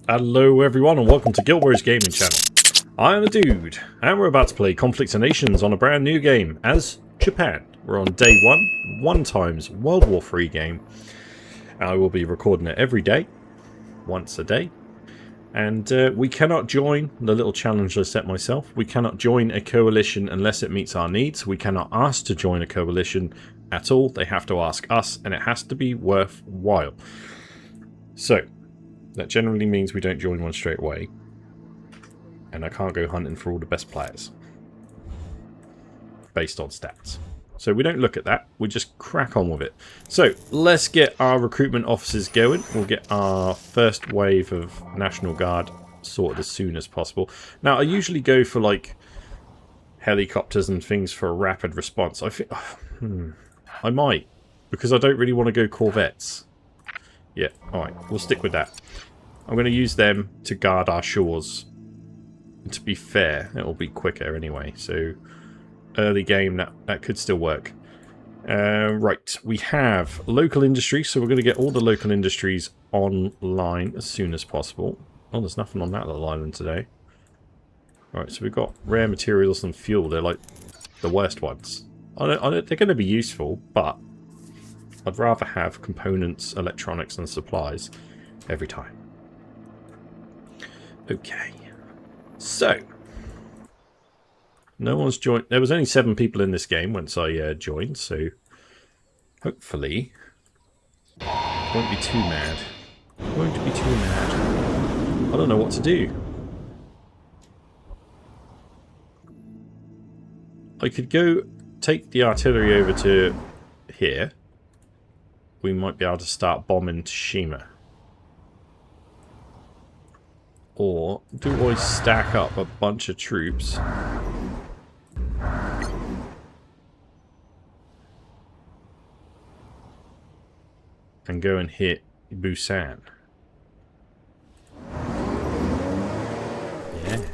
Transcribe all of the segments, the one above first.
Hello everyone and welcome to GilBroz Gaming Channel. I am a dude and we're about to play Conflict of Nations on a brand new game as Japan. We're on day one times World War III game. I will be recording it every day, once a day. And we cannot join the little challenge I set myself. We cannot join a coalition unless it meets our needs. We cannot ask to join a coalition at all. They have to ask us and it has to be worthwhile. So that generally means we don't join one straight away. And I can't go hunting for all the best players. Based on stats. So we don't look at that. We just crack on with it. So let's get our recruitment officers going. We'll get our first wave of National Guard sorted as soon as possible. Now I usually go for like helicopters and things for a rapid response. I think I might. Because I don't really want to go corvettes. Yeah, alright. We'll stick with that. I'm going to use them to guard our shores. And to be fair, it will be quicker anyway. So, early game, that could still work. Right, we have local industries. So, we're going to get all the local industries online as soon as possible. Oh, there's nothing on that little island today. Alright, so we've got rare materials and fuel. They're like the worst ones. They're going to be useful, but I'd rather have components, electronics, and supplies every time. Okay, so no one's joined. There was only 7 people in this game once I joined, so hopefully won't be too mad. Won't be too mad. I don't know what to do. I could go take the artillery over to here. We might be able to start bombing Tsushima. Or do I stack up a bunch of troops and go and hit Busan? Yeah.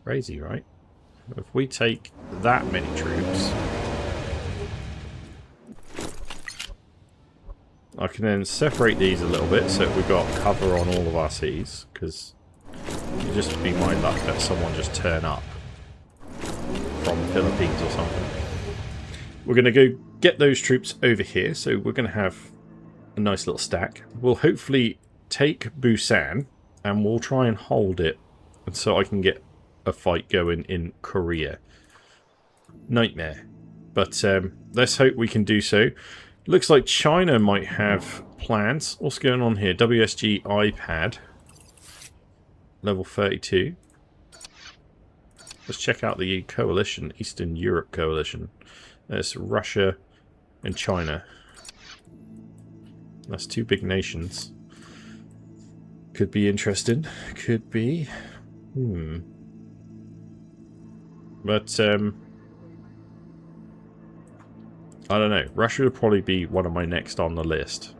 Crazy, right? If we take that many troops, I can then separate these a little bit so we've got cover on all of our seas, because it just be my luck that someone just turn up from the Philippines or something. We're going to go get those troops over here, so we're going to have a nice little stack. We'll hopefully take Busan and we'll try and hold it so I can get a fight going in Korea. Nightmare. But let's hope we can do so. Looks like China might have plans. What's going on here? WSG iPad. Level 32. Let's check out the coalition. Eastern Europe coalition. There's Russia and China. That's 2 big nations. Could be interesting. Could be. But, I don't know. Russia would probably be one of my next on the list.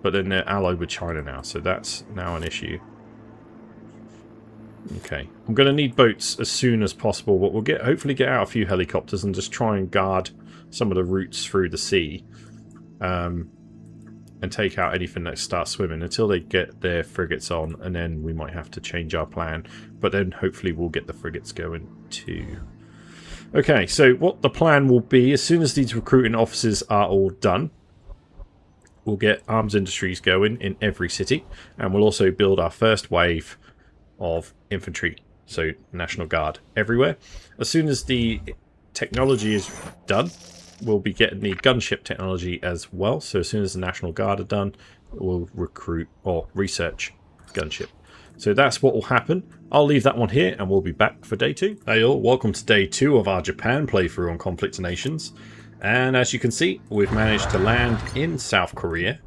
But then they're allied with China now, so that's now an issue. Okay. I'm going to need boats as soon as possible, but we'll hopefully get out a few helicopters and just try and guard some of the routes through the sea. And take out anything that starts swimming until they get their frigates on, and then we might have to change our plan. But then hopefully we'll get the frigates going too. Okay, so what the plan will be, as soon as these recruiting officers are all done, we'll get arms industries going in every city, and we'll also build our first wave of infantry, so National Guard everywhere. As soon as the technology is done, we'll be getting the gunship technology as well, so as soon as the National Guard are done, we'll recruit or research gunship. So that's what will happen. I'll leave that one here and we'll be back for day 2. Hey all, welcome to day 2 of our Japan playthrough on Conflict of Nations. And as you can see, we've managed to land in South Korea.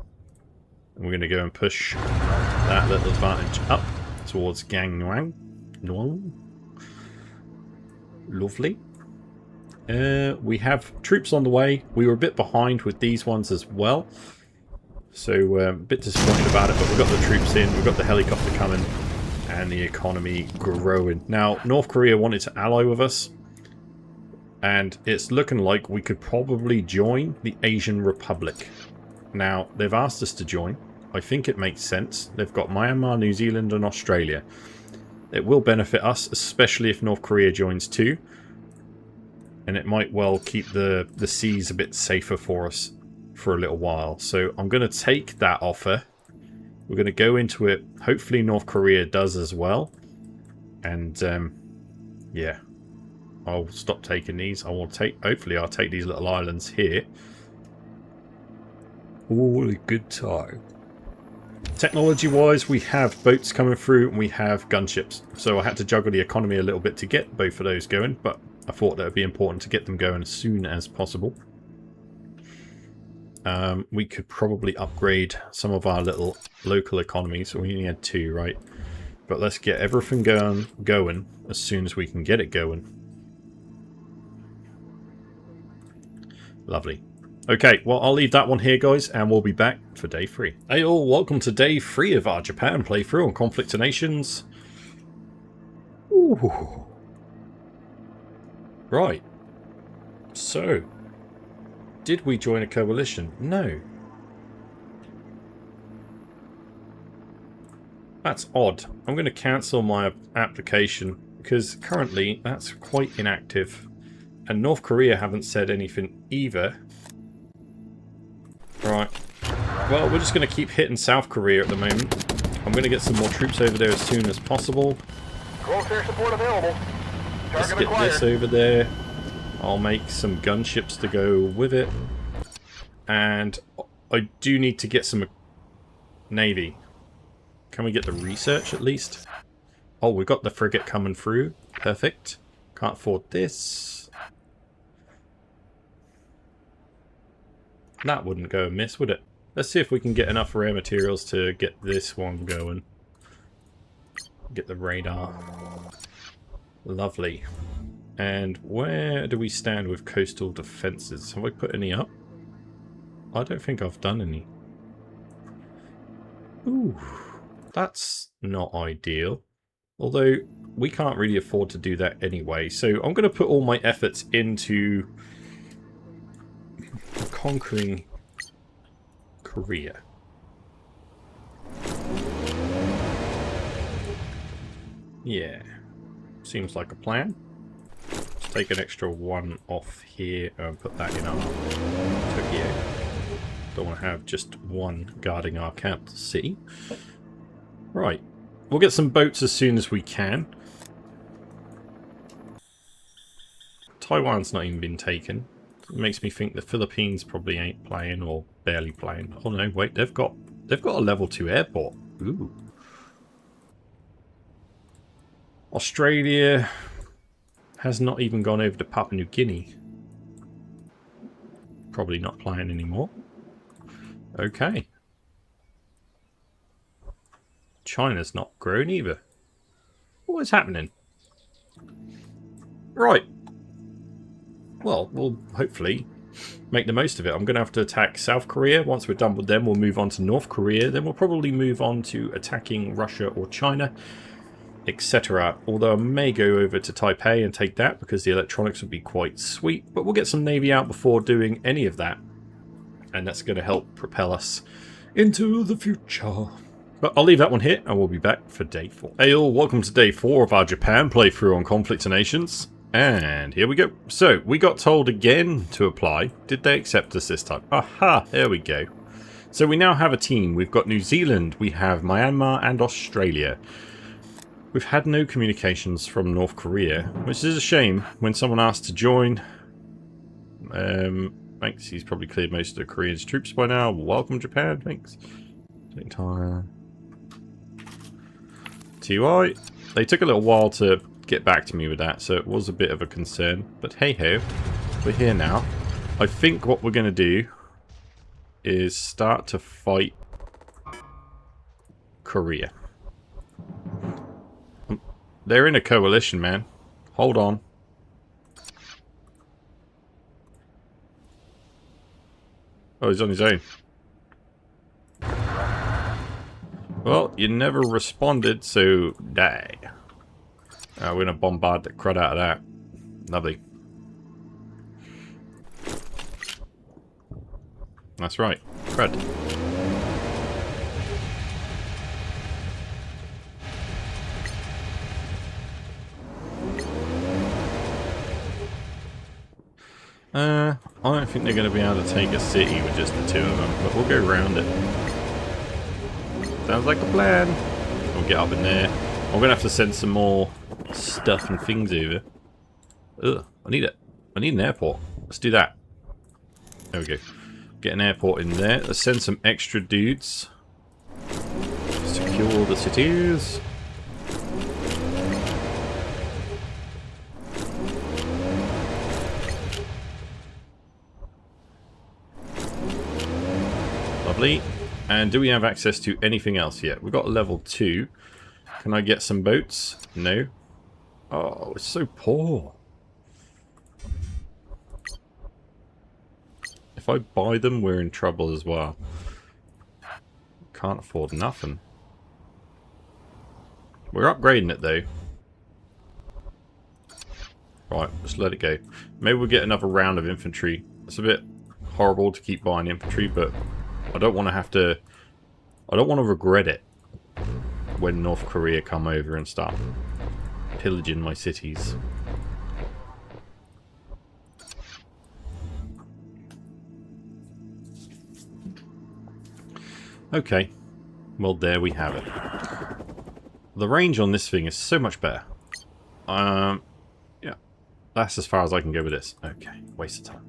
And we're going to go and push that little advantage up towards Gangwon. Lovely. We have troops on the way. We were a bit behind with these ones as well. So a bit disappointed about it, but we've got the troops in, we've got the helicopter coming, and the economy growing. Now, North Korea wanted to ally with us, and it's looking like we could probably join the Asian Republic. Now, they've asked us to join. I think it makes sense. They've got Myanmar, New Zealand and Australia. It will benefit us, especially if North Korea joins too. And it might well keep the seas a bit safer for us for a little while. So I'm going to take that offer. We're going to go into it. Hopefully North Korea does as well. And yeah, I'll stop taking these. Hopefully I'll take these little islands here. All a good time. Technology wise, we have boats coming through and we have gunships. So I had to juggle the economy a little bit to get both of those going, but I thought that would be important to get them going as soon as possible. We could probably upgrade some of our little local economies. So we only had 2, right? But let's get everything going as soon as we can get it going. Lovely. Okay, well, I'll leave that one here, guys, and we'll be back for day 3. Hey all, welcome to day 3 of our Japan playthrough on Conflict of Nations. Ooh. Right. So, did we join a coalition? No. That's odd. I'm going to cancel my application because currently that's quite inactive. And North Korea haven't said anything either. Right. Well, we're just going to keep hitting South Korea at the moment. I'm going to get some more troops over there as soon as possible. Close air support available. Let's get this over there. I'll make some gunships to go with it. And I do need to get some navy. Can we get the research at least? Oh, we've got the frigate coming through. Perfect. Can't afford this. That wouldn't go amiss, would it? Let's see if we can get enough rare materials to get this one going. Get the radar. Lovely. And where do we stand with coastal defences? Have I put any up? I don't think I've done any. Ooh, that's not ideal. Although, we can't really afford to do that anyway. So I'm going to put all my efforts into conquering Korea. Yeah, seems like a plan. Let's take an extra 1 off here and put that in our Tokyo. Don't want to have just 1 guarding our capital city. Right, we'll get some boats as soon as we can. Taiwan's not even been taken. It makes me think the Philippines probably ain't playing or barely playing. Oh no, wait, they've got a level 2 airport. Ooh. Australia has not even gone over to Papua New Guinea. Probably not playing anymore. Okay. China's not grown either. What is happening? Right. Well, we'll hopefully make the most of it. I'm going to have to attack South Korea. Once we're done with them, we'll move on to North Korea. Then we'll probably move on to attacking Russia or China, etc. Although I may go over to Taipei and take that because the electronics would be quite sweet. But we'll get some navy out before doing any of that. And that's going to help propel us into the future. But I'll leave that one here and we'll be back for day 4. Hey all, welcome to day 4 of our Japan playthrough on Conflict of Nations. And here we go. So, we got told again to apply. Did they accept us this time? Aha, there we go. So we now have a team. We've got New Zealand, we have Myanmar and Australia. We've had no communications from North Korea, which is a shame when someone asked to join. Thanks, he's probably cleared most of the Koreans' troops by now. Welcome Japan, thanks. TY. They took a little while to get back to me with that, so it was a bit of a concern, but hey ho, we're here now. I think what we're going to do is start to fight Korea. They're in a coalition, man. Hold on. Oh, he's on his own. Well, you never responded, so die. We're going to bombard the crud out of that. Lovely. That's right. Crud. I don't think they're going to be able to take a city with just the two of them, but we'll go around it. Sounds like a plan. We'll get up in there. I'm going to have to send some more stuff and things over. Ugh, I need it. I need an airport. Let's do that. There we go. Get an airport in there. Let's send some extra dudes. Secure the cities. Lovely. And do we have access to anything else yet? We've got level 2. Can I get some boats? No. Oh, it's so poor. If I buy them, we're in trouble as well. Can't afford nothing. We're upgrading it though. Right, just let it go. Maybe we'll get another round of infantry. It's a bit horrible to keep buying infantry, but I don't want to have to... I don't want to regret it when North Korea come over and start pillaging my cities. Okay, well there we have it. The range on this thing is so much better. Yeah, that's as far as I can go with this. Okay, waste of time.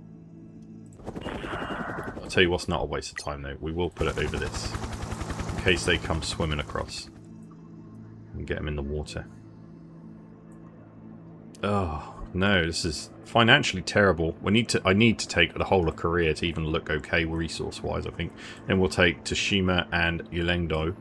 I'll tell you what's not a waste of time though. We will put it over this in case they come swimming across and get them in the water. Oh no, this is financially terrible. I need to take the whole of Korea to even look okay resource-wise, I think. Then we'll take Toshima and Yulengdo,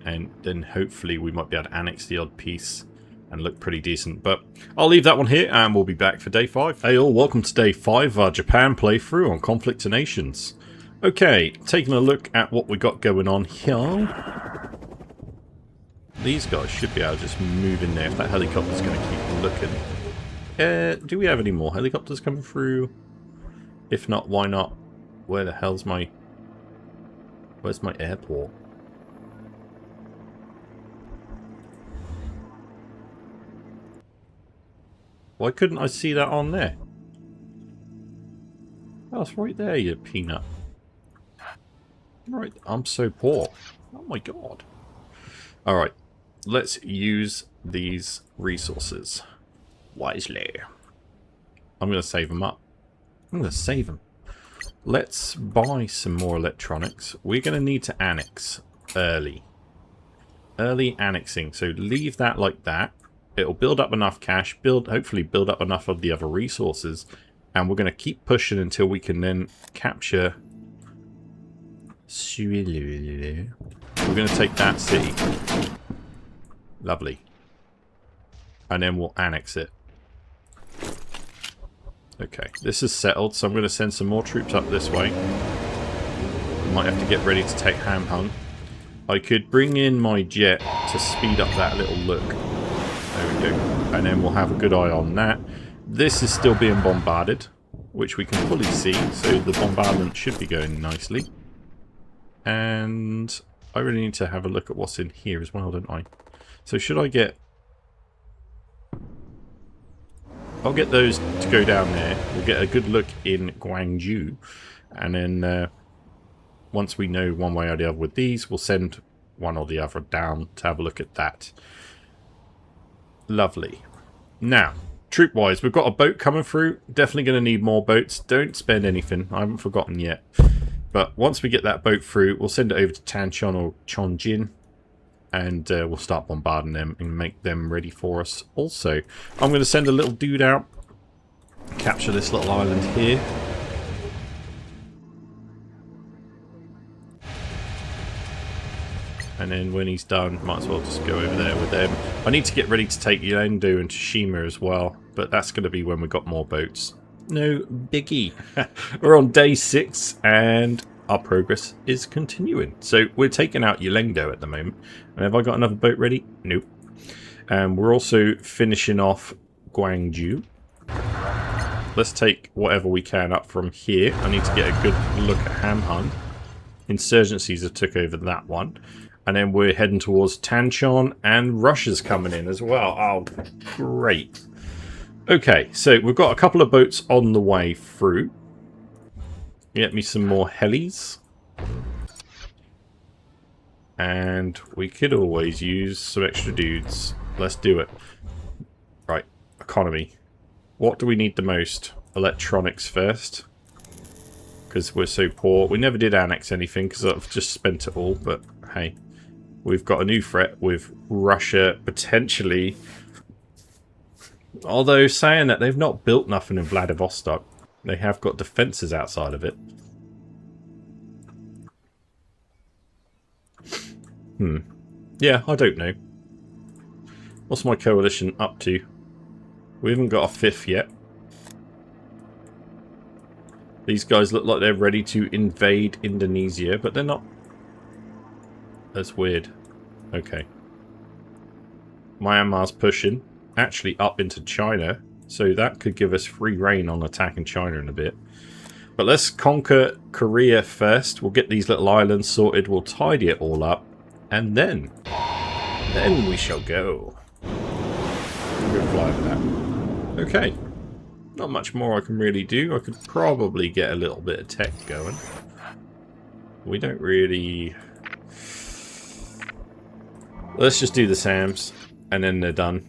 and then hopefully we might be able to annex the odd piece and look pretty decent. But I'll leave that one here, and we'll be back for day 5. Hey all, welcome to day 5 of our Japan playthrough on Conflict of Nations. Okay, taking a look at what we got going on here. These guys should be able to just move in there if that helicopter's going to keep looking. Do we have any more helicopters coming through? If not, why not? Where the hell's my... Where's my airport? Why couldn't I see that on there? Oh, it's right there, you peanut. Right, I'm so poor. Oh my god. Alright, let's use these resources wisely. I'm going to save them up. I'm going to save them. Let's buy some more electronics. We're going to need to annex early. Early annexing. So leave that like that. It'll build up enough cash, hopefully build up enough of the other resources, and we're going to keep pushing until we can then capture... We're going to take that city. Lovely. And then we'll annex it. Okay, this is settled, so I'm going to send some more troops up this way. We might have to get ready to take Hamhung. I could bring in my jet to speed up that little look. There we go. And then we'll have a good eye on that. This is still being bombarded, which we can fully see, so the bombardment should be going nicely. And I really need to have a look at what's in here as well, don't I? So should I get... I'll get those to go down there. We'll get a good look in Gwangju. And then once we know one way or the other with these, we'll send one or the other down to have a look at that. Lovely. Now, troop-wise, we've got a boat coming through. Definitely going to need more boats. Don't spend anything. I haven't forgotten yet. But once we get that boat through, we'll send it over to Tanchon or Chongjin. And we'll start bombarding them and make them ready for us. Also, I'm going to send a little dude out. Capture this little island here. And then when he's done, might as well just go over there with them. I need to get ready to take Yulengdo and Toshima as well. But that's going to be when we've got more boats. No biggie. We're on day 6 and our progress is continuing. So we're taking out Yulengdo at the moment. And have I got another boat ready? Nope. And we're also finishing off Gwangju. Let's take whatever we can up from here. I need to get a good look at Hamhung. Insurgencies have took over that one. And then we're heading towards Tanchon, and Russia's coming in as well. Oh, great. Okay, so we've got a couple of boats on the way through. Get me some more helis. And we could always use some extra dudes. Let's do it. Right, economy. What do we need the most? Electronics first. Because we're so poor. We never did annex anything because I've just spent it all. But hey, we've got a new threat with Russia potentially. Although saying that, they've not built nothing in Vladivostok. They have got defences outside of it. Yeah, I don't know. What's my coalition up to? We haven't got a fifth yet. These guys look like they're ready to invade Indonesia, but they're not. That's weird. Okay. Myanmar's pushing. Actually up into China. So that could give us free reign on attacking China in a bit. But let's conquer Korea first. We'll get these little islands sorted. We'll tidy it all up. And then we shall go. Go fly over that. Okay. Not much more I can really do. I could probably get a little bit of tech going. We don't really... Let's just do the SAMs. And then they're done.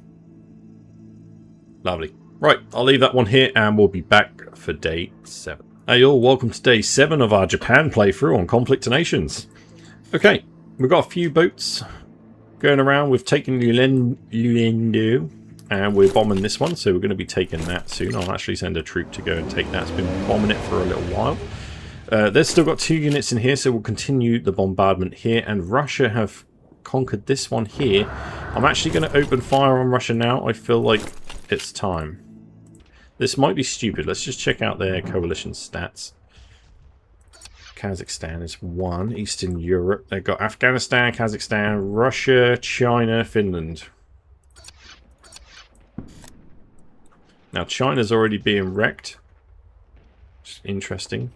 Lovely. Right, I'll leave that one here and we'll be back for day 7. Hey all, welcome to day 7 of our Japan playthrough on Conflict to Nations. Okay. We've got a few boats going around. We've taken Luendo and we're bombing this one, so we're going to be taking that soon. I'll actually send a troop to go and take that. It's been bombing it for a little while. There's still got 2 units in here, so we'll continue the bombardment here. And Russia have conquered this one here. I'm actually going to open fire on Russia now. I feel like it's time. This might be stupid. Let's just check out their coalition stats. Kazakhstan is 1. Eastern Europe. They've got Afghanistan, Kazakhstan, Russia, China, Finland. Now China's already being wrecked. Which is interesting.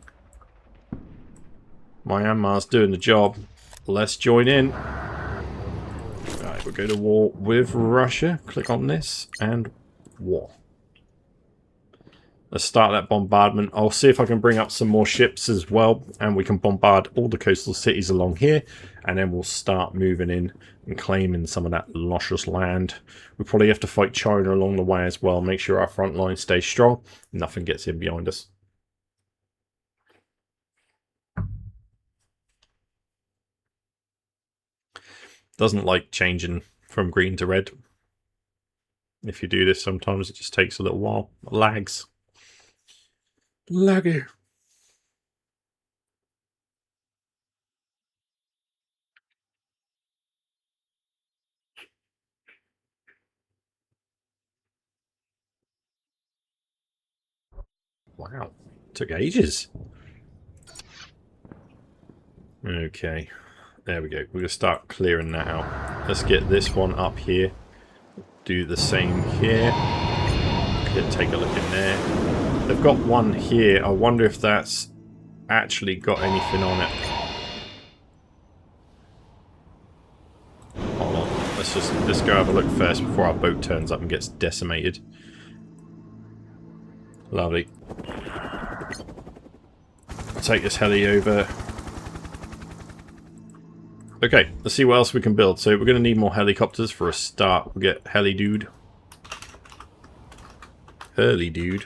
Myanmar's doing the job. Let's join in. Right, we'll go to war with Russia. Click on this and war. Let's start that bombardment. I'll see if I can bring up some more ships as well. And we can bombard all the coastal cities along here. And then we'll start moving in and claiming some of that luscious land. We probably have to fight China along the way as well. Make sure our front line stays strong. Nothing gets in behind us. Doesn't like changing from green to red. If you do this, sometimes it just takes a little while. It lags. Laggy. Wow. Took ages. Okay. There we go. We're going to start clearing that out. Let's get this one up here. Do the same here. Take a look in there. They've got one here. I wonder if that's actually got anything on it. Hold on. Let's go have a look first before our boat turns up and gets decimated. Lovely. I'll take this heli over. Okay, let's see what else we can build. So we're going to need more helicopters for a start. We'll get heli dude. Hurley dude.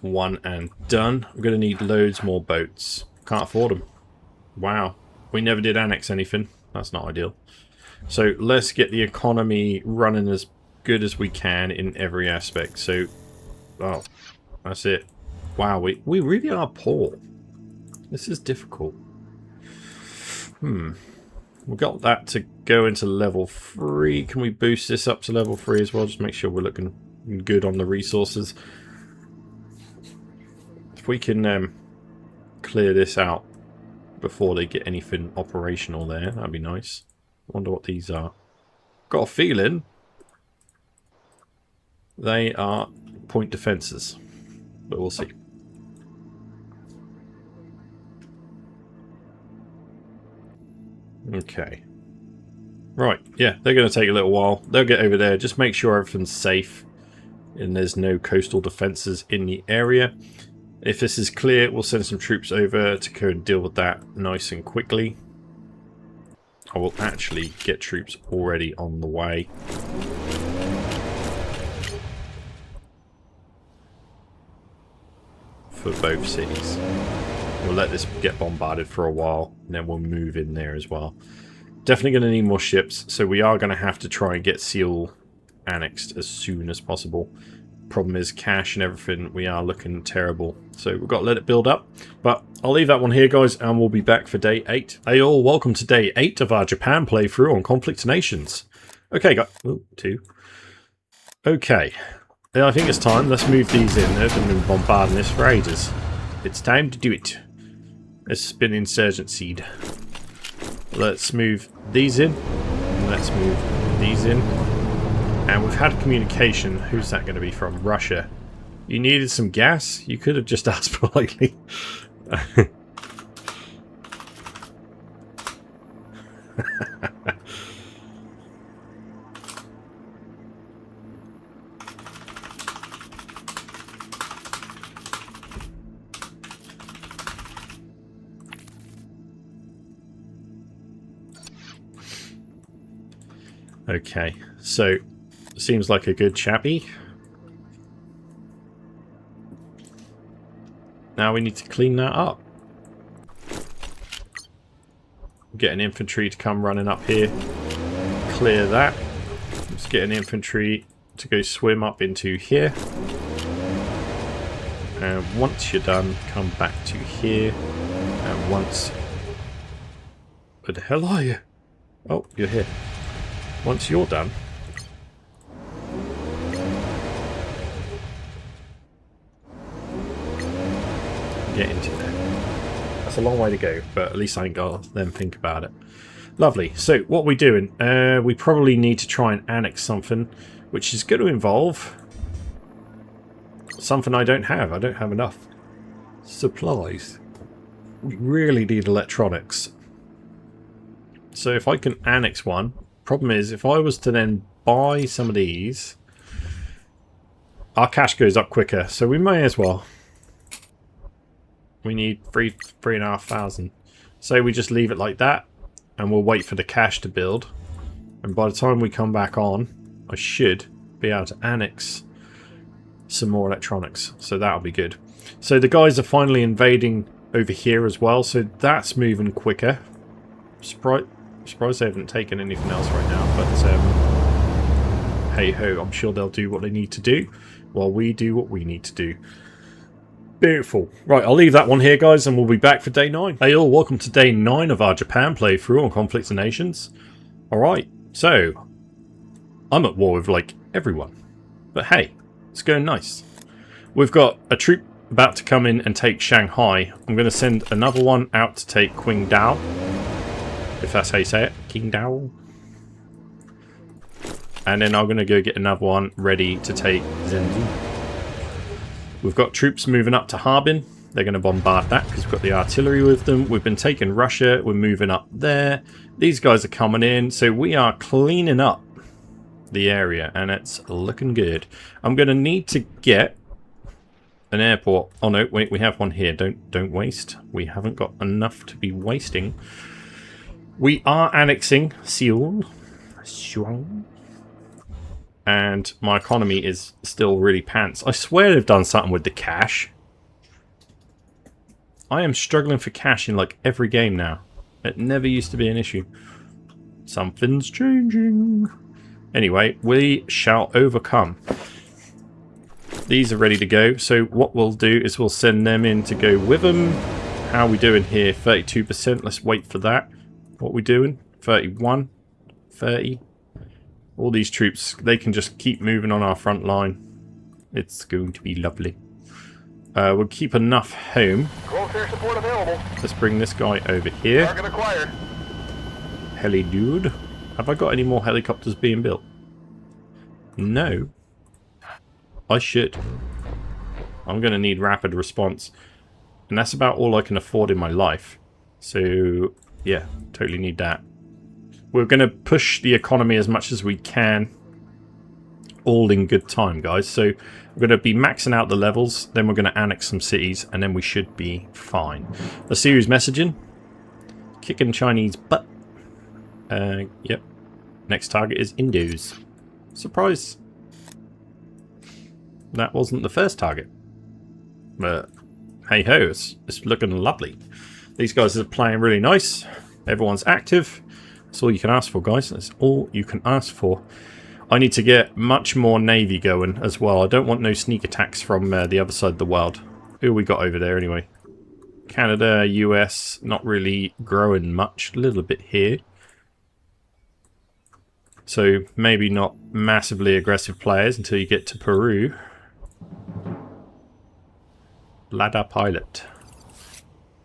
1 and done. We're going to need loads more boats. Can't afford them. Wow. We never did annex anything. That's not ideal. So let's get the economy running as good as we can in every aspect. So, oh, that's it. Wow, we really are poor. This is difficult. We've got that to go into level 3. Can we boost this up to level 3 as well? Just make sure we're looking good on the resources. If we can clear this out before they get anything operational there, that'd be nice. Wonder what these are. Got a feeling they are point defences, but we'll see. Okay. Right, yeah, they're going to take a little while. They'll get over there. Just make sure everything's safe and there's no coastal defences in the area. If this is clear, we'll send some troops over to go and deal with that nice and quickly. I will actually get troops already on the way. For both cities. We'll let this get bombarded for a while, and then we'll move in there as well. Definitely going to need more ships, so we are going to have to try and get Seal annexed as soon as possible. Problem is cash and everything, we are looking terrible. So we've got to let it build up. But I'll leave that one here, guys, and we'll be back for day 8. Hey all, welcome to day 8 of our Japan playthrough on Conflict Nations. Okay, guys. Oh, 2. Okay. Yeah, I think it's time. Let's move these in. They've been bombarding this for ages. It's time to do it. Let's spin Insurgent Seed. Let's move these in. Let's move these in. And we've had communication. Who's that going to be from? Russia. You needed some gas? You could have just asked politely. Okay, so seems like a good chappy. Now we need to clean that up. Get an infantry to come running up here. Clear that. Let's get an infantry to go swim up into here. And once you're done, come back to here. And once... Where the hell are you? Oh, you're here. Once you're done, get into there. That's a long way to go, but at least I ain't got to then think about it. Lovely. So what are we doing? We probably need to try and annex something, which is going to involve something I don't have. I don't have enough supplies. We really need electronics. So if I can annex one. Problem is, if I was to then buy some of these, our cash goes up quicker, so we may as well. We need 3,500. So we just leave it like that, and we'll wait for the cash to build. And by the time we come back on, I should be able to annex some more electronics. So that'll be good. So the guys are finally invading over here as well, so that's moving quicker. Surprised they haven't taken anything else right now, but hey ho, I'm sure they'll do what they need to do while we do what we need to do. Beautiful. Right, I'll leave that one here, guys, and we'll be back for day 9. Hey all, welcome to day 9 of our Japan playthrough on Conflict of Nations. Alright, so I'm at war with like everyone, but hey, it's going nice. We've got a troop about to come in and take Shanghai. I'm going to send another one out to take Qingdao. If that's how you say it, Qingdao. And then I'm going to go get another one ready to take Zhengzhou. We've got troops moving up to Harbin. They're going to bombard that because we've got the artillery with them. We've been taking Russia. We're moving up there. These guys are coming in. So we are cleaning up the area and it's looking good. I'm going to need to get an airport. Oh no, wait, we have one here. Don't waste. We haven't got enough to be wasting. We are annexing Seoul. And my economy is still really pants. I swear they've done something with the cash. I am struggling for cash in like every game now. It never used to be an issue. Something's changing. Anyway, we shall overcome. These are ready to go. So what we'll do is we'll send them in to go with them. How are we doing here? 32%. Let's wait for that. What are we doing? 31, 30. All these troops, they can just keep moving on our front line. It's going to be lovely. We'll keep enough home. Close air support available. Let's bring this guy over here. Target acquired. Heli dude. Have I got any more helicopters being built? No. I should. I'm going to need rapid response. And that's about all I can afford in my life. So... yeah, totally need that. We're going to push the economy as much as we can. all in good time, guys. So we're going to be maxing out the levels, then we're going to annex some cities, and then we should be fine. A series messaging. Kicking Chinese butt. Yep. Next target is Indus. Surprise. That wasn't the first target. But hey ho, it's looking lovely. These guys are playing really nice. Everyone's active. That's all you can ask for, guys. That's all you can ask for. I need to get much more navy going as well. I don't want no sneak attacks from the other side of the world. Who we got over there anyway? Canada, US, not really growing much. A little bit here. So maybe not massively aggressive players until you get to Peru. Ladder pilot.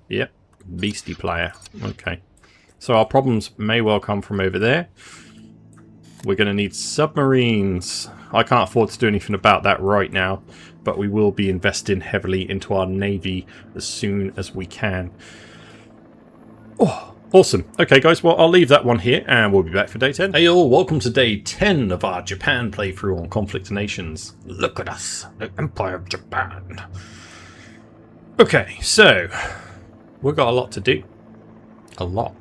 Yep. Beastie player. Okay. So our problems may well come from over there. We're going to need submarines. I can't afford to do anything about that right now, but we will be investing heavily into our navy as soon as we can. Oh, awesome. Okay, guys, well, I'll leave that one here, and we'll be back for day 10. Hey, all, welcome to day 10 of our Japan playthrough on Conflict of Nations. Look at us, the Empire of Japan. Okay, so we've got a lot to do. A lot.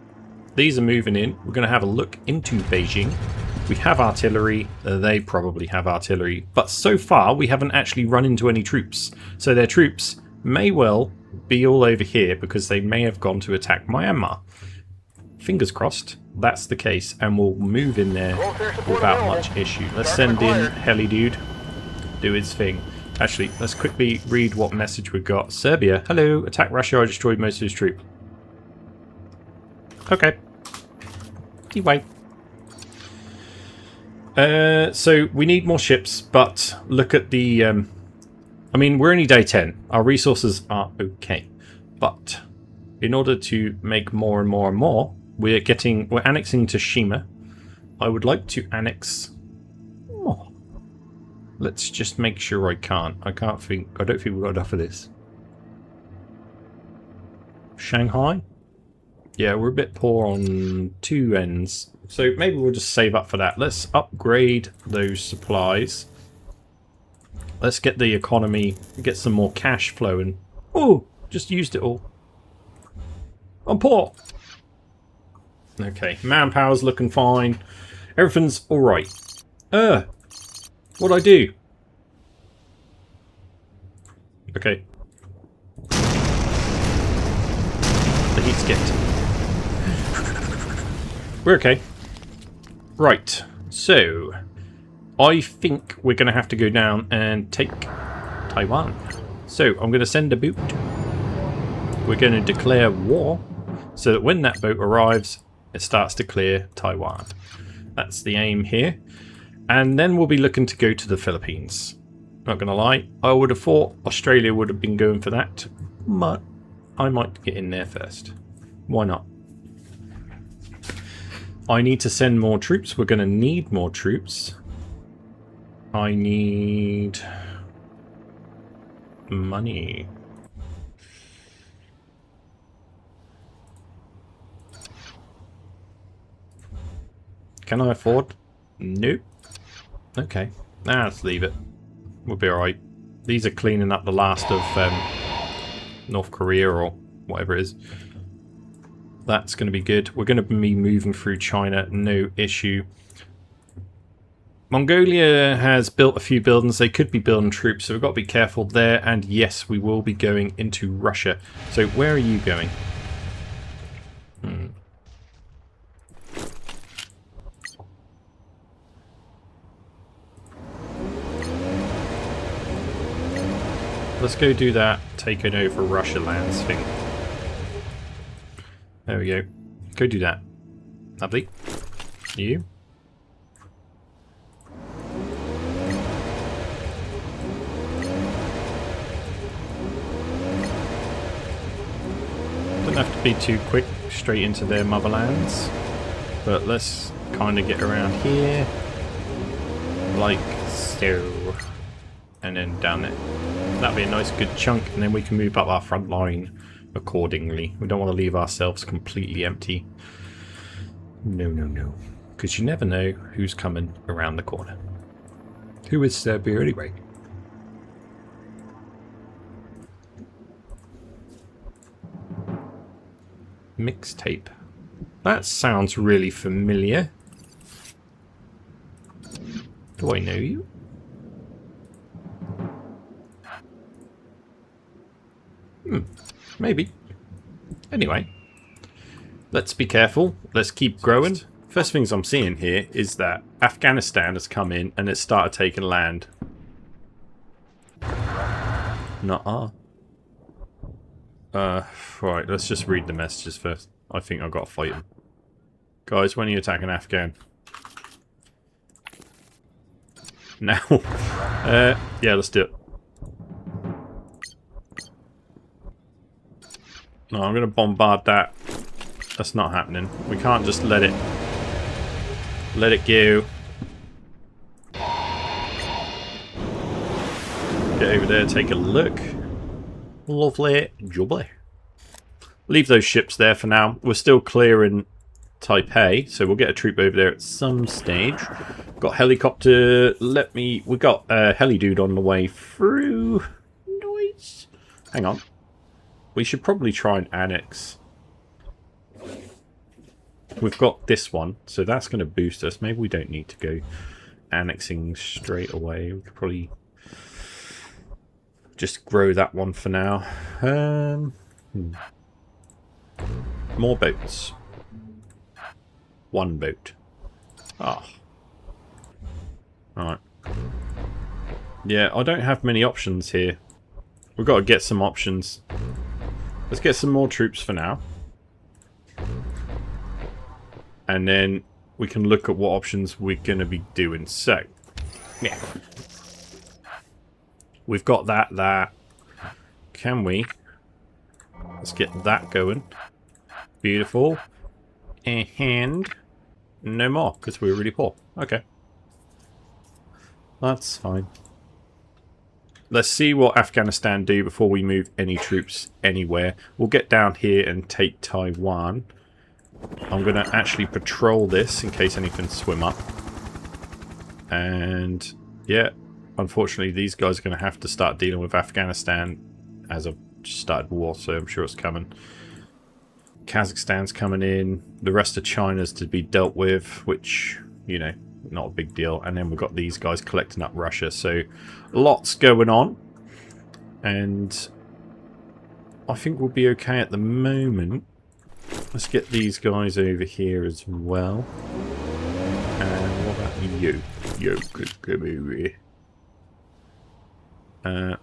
These are moving in. We're going to have a look into Beijing. We have artillery. They probably have artillery. But so far, we haven't actually run into any troops. So their troops may well be all over here because they may have gone to attack Myanmar. Fingers crossed that's the case. And we'll move in there without much issue. Let's send in Heli Dude. Do his thing. Actually, let's quickly read what message we've got. Serbia. Hello. Attack Russia. I destroyed most of his troops. Okay. Anyway. So we need more ships, but look at the... I mean, we're only day 10. Our resources are okay. But in order to make more and more and more, we're annexing Toshima. I would like to annex... Oh. Let's just make sure I can't. I don't think we've got enough of this. Shanghai? Yeah, we're a bit poor on two ends. So maybe we'll just save up for that. Let's upgrade those supplies. Let's get the economy, get some more cash flowing. Oh, just used it all. I'm poor. Okay, manpower's looking fine. Everything's alright. What'd I do? Okay. The heat's getting. We're okay. Right, so I think we're going to have to go down and take Taiwan. So I'm going to send a boat. We're going to declare war so that when that boat arrives, it starts to clear Taiwan. That's the aim here. And then we'll be looking to go to the Philippines. Not going to lie, I would have thought Australia would have been going for that, but I might get in there first. Why not? I need to send more troops. We're going to need more troops. I need money. Can I afford? Nope. Okay. Let's leave it. We'll be alright. These are cleaning up the last of North Korea or whatever it is. That's going to be good. We're going to be moving through China, no issue. Mongolia has built a few buildings. They could be building troops, so we've got to be careful there. And yes, we will be going into Russia. So where are you going? Let's go do that taking over Russia lands thing. There we go. Go do that. Lovely. You. Don't have to be too quick straight into their motherlands. But let's kind of get around here. Like so. And then down there. That'd be a nice good chunk, and then we can move up our front line accordingly. We don't want to leave ourselves completely empty. No, no, no. Because you never know who's coming around the corner. Who is Serbia anyway? Mixtape. That sounds really familiar. Do I know you? Maybe. Anyway, let's be careful. Let's keep growing. First things I'm seeing here is that Afghanistan has come in and it's started taking land. Nuh-uh. Right, let's just read the messages first. I think I've got to fight them. Guys, when are you attacking Afghan? Now. Yeah, let's do it. No, I'm going to bombard that. That's not happening. We can't just let it go. Get over there, take a look. Lovely jubbly. Leave those ships there for now. We're still clearing Taipei, so we'll get a troop over there at some stage. Got helicopter. We got a heli dude on the way through. Nice. Hang on. We should probably try and annex. We've got this one, so that's going to boost us. Maybe we don't need to go annexing straight away. We could probably just grow that one for now. More boats. One boat. Ah. Alright. Yeah, I don't have many options here. We've got to get some options. Let's get some more troops for now. And then we can look at what options we're going to be doing. So, yeah. We've got that. Can we? Let's get that going. Beautiful. And no more, because we're really poor. Okay. That's fine. Let's see what Afghanistan do before we move any troops anywhere. We'll get down here and take Taiwan. I'm going to actually patrol this in case anything swim up. And yeah, unfortunately these guys are going to have to start dealing with Afghanistan as I've started war, so I'm sure it's coming. Kazakhstan's coming in. The rest of China's to be dealt with, which, you know, not a big deal. And then we've got these guys collecting up Russia. So lots going on. And I think we'll be okay at the moment. Let's get these guys over here as well. And what about you? You could come over here. Yeah,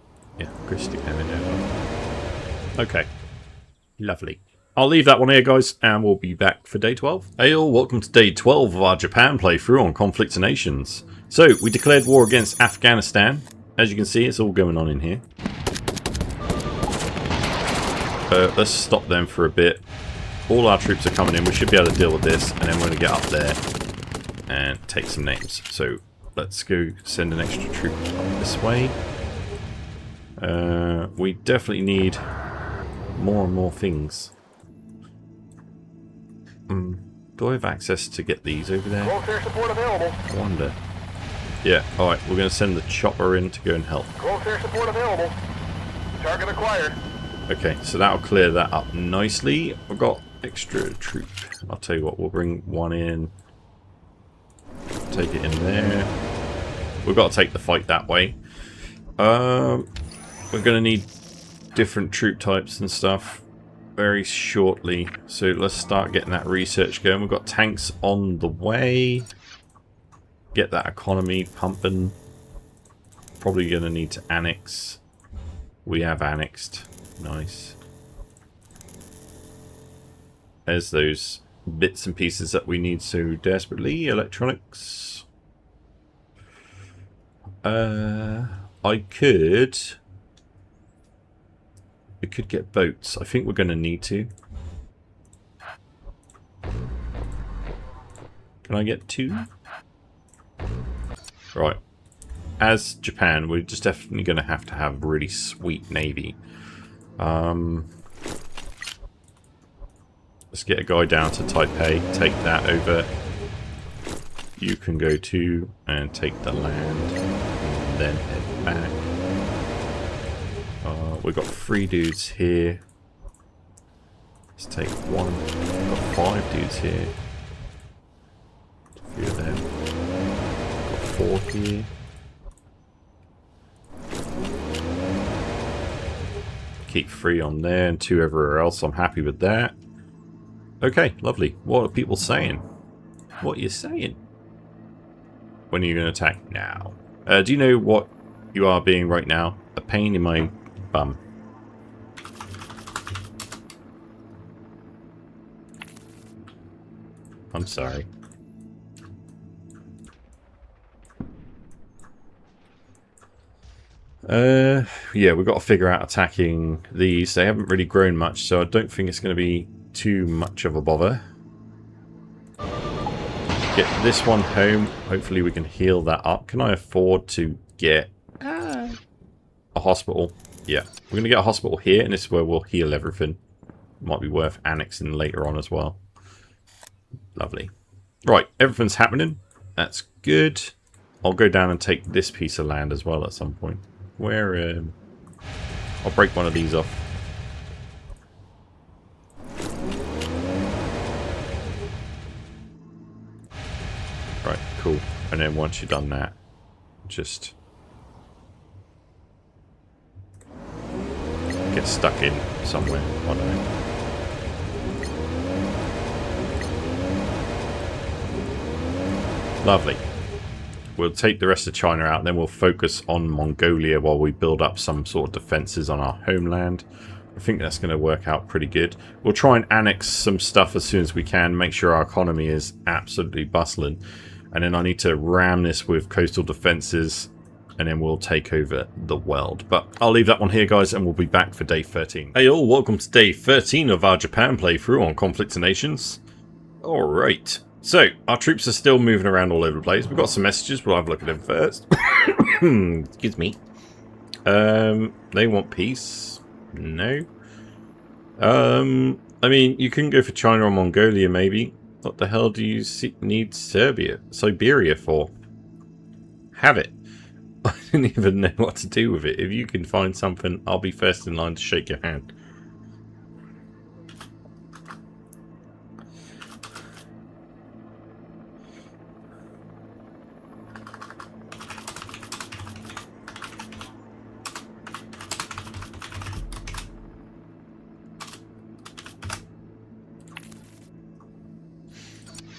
go stick them in there. Okay. Lovely. I'll leave that one here, guys, and we'll be back for day 12. Hey all, welcome to day 12 of our Japan playthrough on Conflict of Nations. So, we declared war against Afghanistan. As you can see, it's all going on in here. Let's stop them for a bit. All our troops are coming in. We should be able to deal with this, and then we're going to get up there and take some names. So, let's go send an extra troop this way. We definitely need more and more things. Do I have access to get these over there? Close air support available. I wonder. Yeah, alright, we're going to send the chopper in to go and help. Close air support available. Target acquired. Okay, so that'll clear that up nicely. We've got extra troop. I'll tell you what, we'll bring one in. Take it in there. We've got to take the fight that way. We're going to need different troop types and stuff very shortly, so let's start getting that research going. We've got tanks on the way. Get that economy pumping. Probably going to need to annex. We have annexed. Nice. There's those bits and pieces that we need so desperately. Electronics. We could get boats. I think we're going to need to. Can I get 2? Right. As Japan, we're just definitely going to have a really sweet navy. Let's get a guy down to Taipei. Take that over. You can go to and take the land. then head back. We've got 3 dudes here. Let's take one. We've got 5 dudes here. A few of them. Got 4 here. Keep 3 on there and 2 everywhere else. I'm happy with that. Okay, lovely. What are people saying? What are you saying? When are you going to attack? Now. Do you know what you are being right now? A pain in my bum. I'm sorry. Yeah, we've got to figure out attacking these. They haven't really grown much, so I don't think it's going to be too much of a bother. Get this one home. Hopefully we can heal that up. Can I afford to get a hospital? Yeah, we're going to get a hospital here, and this is where we'll heal everything. Might be worth annexing later on as well. Lovely. Right, everything's happening. That's good. I'll go down and take this piece of land as well at some point. Where, I'll break one of these off. Right, cool. And then once you've done that, just get stuck in somewhere. I don't know. Lovely. We'll take the rest of China out, and then we'll focus on Mongolia while we build up some sort of defences on our homeland. I think that's going to work out pretty good. We'll try and annex some stuff as soon as we can, make sure our economy is absolutely bustling. And then I need to ram this with coastal defences, and then we'll take over the world. But I'll leave that one here, guys, and we'll be back for day 13. Hey all, welcome to day 13 of our Japan playthrough on Conflict of Nations. Alright. So, our troops are still moving around all over the place. We've got some messages. We'll have a look at them first. Excuse me. They want peace. No. I mean, you can go for China or Mongolia, maybe. What the hell do you need Siberia for? Have it. I didn't even know what to do with it. If you can find something, I'll be first in line to shake your hand.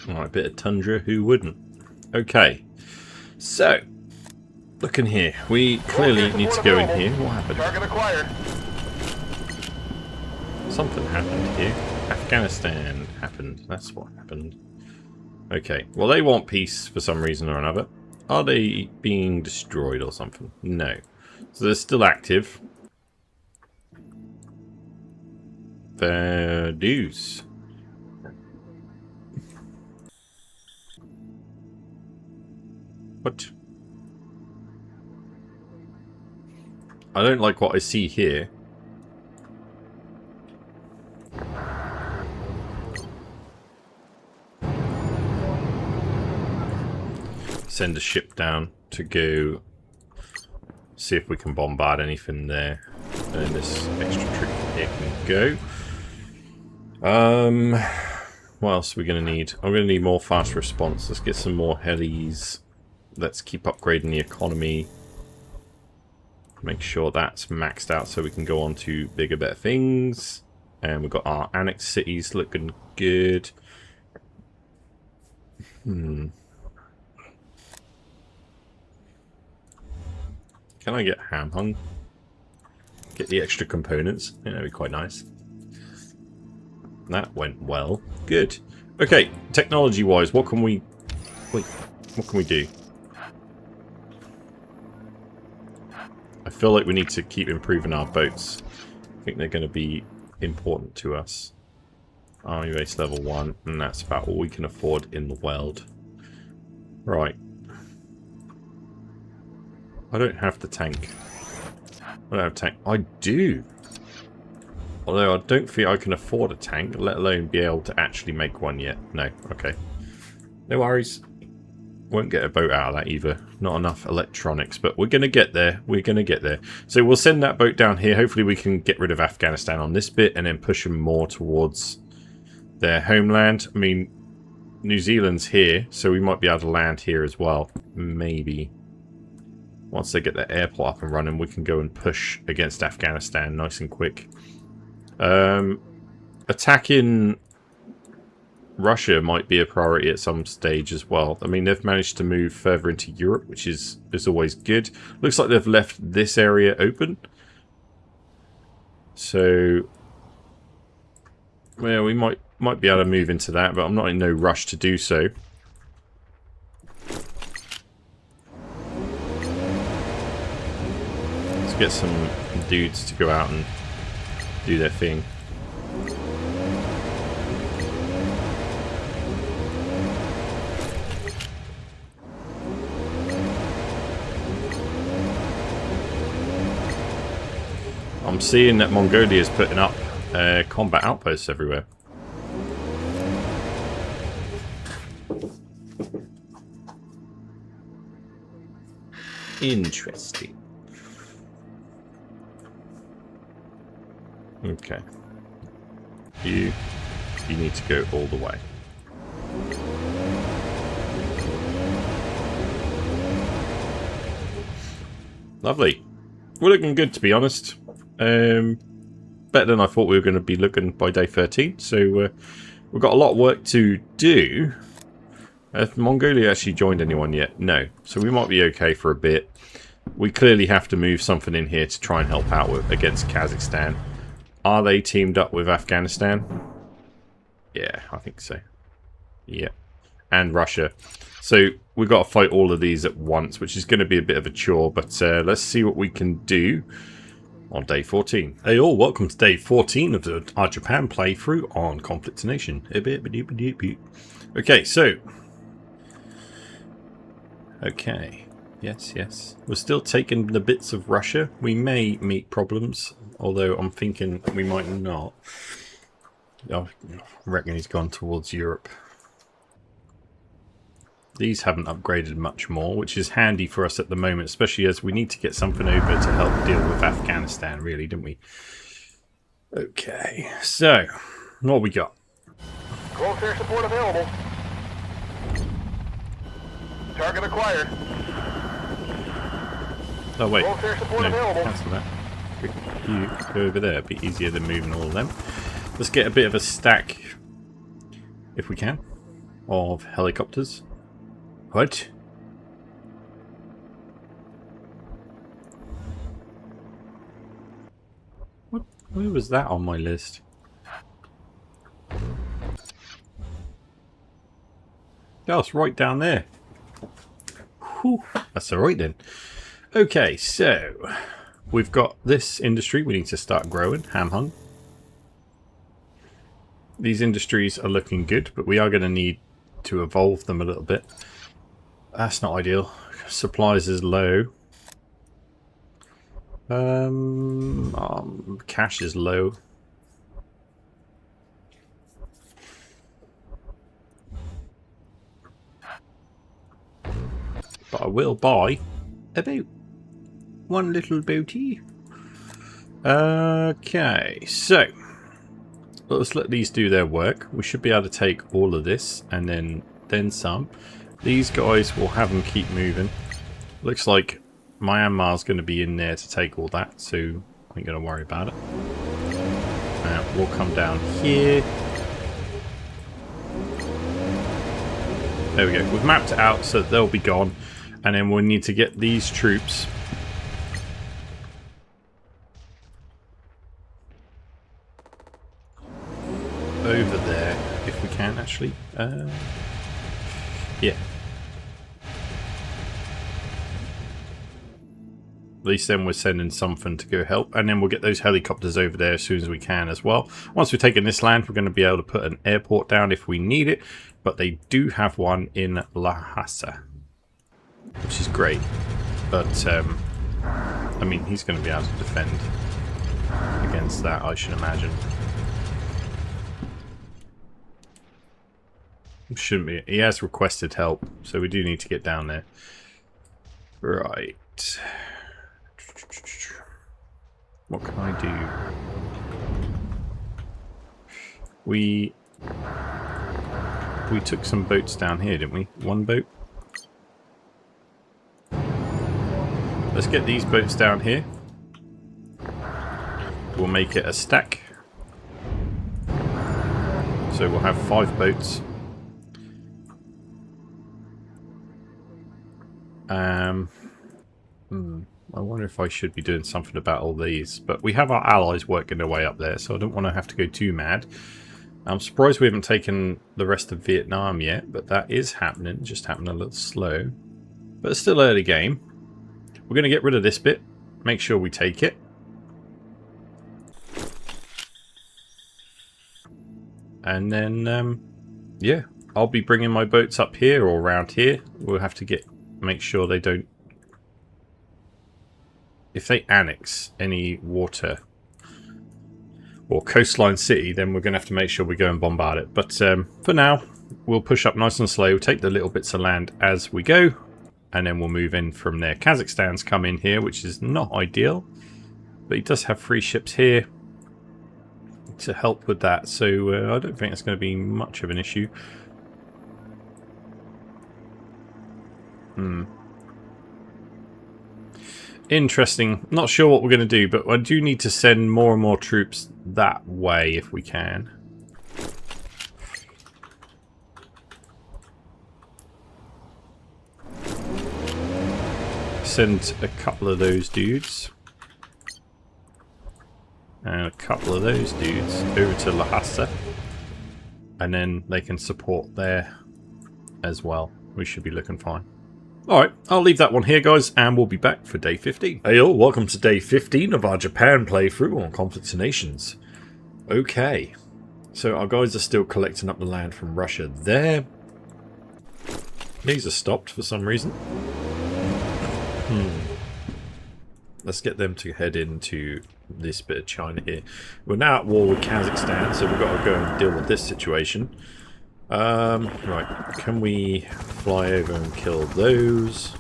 Alright, a bit of tundra, who wouldn't? Okay, so, looking here, we clearly need to go in here. What happened? Target acquired. Something happened here. Afghanistan happened, that's what happened. Okay, well they want peace for some reason or another. Are they being destroyed or something? No. So they're still active. Fair dues. What? I don't like what I see here. Send a ship down to go see if we can bombard anything there. And this extra troop here can go. What else are we going to need? I'm going to need more fast response. Let's get some more helis. Let's keep upgrading the economy. Make sure that's maxed out so we can go on to bigger, better things. And we've got our annex cities looking good. Can I get ham hung? Get the extra components. Yeah, that'd be quite nice. That went well. Good. Okay, technology-wise, what can we... Wait, what can we do? I feel like we need to keep improving our boats. I think they're going to be important to us. Army base level 1, and that's about all we can afford in the world. Right. I don't have the tank. I don't have a tank. I do! Although I don't think I can afford a tank, let alone be able to actually make one yet. No, okay. No worries. Won't get a boat out of that either. Not enough electronics, but we're going to get there. We're going to get there. So we'll send that boat down here. Hopefully we can get rid of Afghanistan on this bit and then push them more towards their homeland. I mean, New Zealand's here, so we might be able to land here as well. Maybe. Once they get their airport up and running, we can go and push against Afghanistan nice and quick. Attacking Russia might be a priority at some stage as well. I mean, they've managed to move further into Europe, which is always good. Looks like they've left this area open. So, well, we might be able to move into that, but I'm not in no rush to do so. Let's get some dudes to go out and do their thing. I'm seeing that Mongolia is putting up combat outposts everywhere. Interesting. Okay. You need to go all the way. Lovely. We're looking good, to be honest. Better than I thought we were going to be looking by day 13. So we've got a lot of work to do. Has Mongolia actually joined anyone yet? No. So we might be okay for a bit. We clearly have to move something in here to try and help out against Kazakhstan. Are they teamed up with Afghanistan? Yeah, I think so. Yeah. And Russia. So we've got to fight all of these at once, which is going to be a bit of a chore. But let's see what we can do on day 14. Hey all, welcome to day 14 of our Japan playthrough on Conflict Nation. Okay, so... Okay. Yes. We're still taking the bits of Russia. We may meet problems, although I'm thinking we might not. I reckon he's gone towards Europe. These haven't upgraded much more, which is handy for us at the moment, especially as we need to get something over to help deal with Afghanistan, really, don't we? Okay, so, what we got? Close air support available. Target acquired. Oh, wait. Close air support No, available. cancel that. You go over there, a bit easier than moving all of them. Let's get a bit of a stack, if we can, of helicopters. What? Where was that on my list? Oh, it's right down there. Whew. That's alright then. Okay, so we've got this industry we need to start growing. Ham hung. These industries are looking good, but we are going to need to evolve them a little bit. That's not ideal. Supplies is low. Cash is low. But I will buy a boat. One little boatie. Okay, so let's let these do their work. We should be able to take all of this and then some. These guys will have them keep moving. Looks like Myanmar's going to be in there to take all that, so I ain't going to worry about it. We'll come down here. There we go. We've mapped it out so that they'll be gone. And then we'll need to get these troops over there, if we can, actually. Yeah. At least then we're sending something to go help. And then we'll get those helicopters over there as soon as we can as well. Once we've taken this land, we're going to be able to put an airport down if we need it. But they do have one in Lhasa, which is great. But, I mean, he's going to be able to defend against that, I should imagine. Shouldn't be. He has requested help, so we do need to get down there. Right. What can I do? We took some boats down here, didn't we? One boat. Let's get these boats down here. We'll make it a stack. So we'll have 5 boats. I wonder if I should be doing something about all these. But we have our allies working their way up there, so I don't want to have to go too mad. I'm surprised we haven't taken the rest of Vietnam yet, but that is happening. Just happening a little slow. But it's still early game. We're going to get rid of this bit. Make sure we take it. And then, yeah, I'll be bringing my boats up here or around here. We'll have to make sure they don't... If they annex any water or coastline city, then we're going to have to make sure we go and bombard it. But for now, we'll push up nice and slow. We'll take the little bits of land as we go. And then we'll move in from there. Kazakhstan's come in here, which is not ideal. But he does have 3 ships here to help with that. So I don't think it's going to be much of an issue. Interesting. Not sure what we're going to do, but I do need to send more and more troops that way if we can. Send a couple of those dudes. And a couple of those dudes over to Lhasa. And then they can support there as well. We should be looking fine. Alright, I'll leave that one here, guys, and we'll be back for day 15. Hey all, welcome to day 15 of our Japan playthrough on Conflicts of Nations. Okay, so our guys are still collecting up the land from Russia there. These are stopped for some reason. Let's get them to head into this bit of China here. We're now at war with Kazakhstan, so we've got to go and deal with this situation. Right, can we fly over and kill those?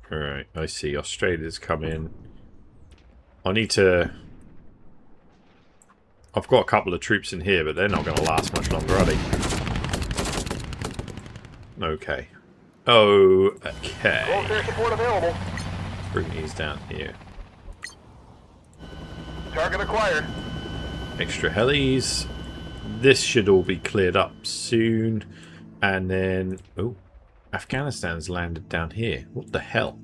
Alright, I see. Australia's come in. I need to... I've got a couple of troops in here, but they're not going to last much longer, are they? Okay. Okay. Military support available. Bring these down here. Target acquired. Extra helis. This should all be cleared up soon. And then... Oh, Afghanistan's landed down here. What the hell?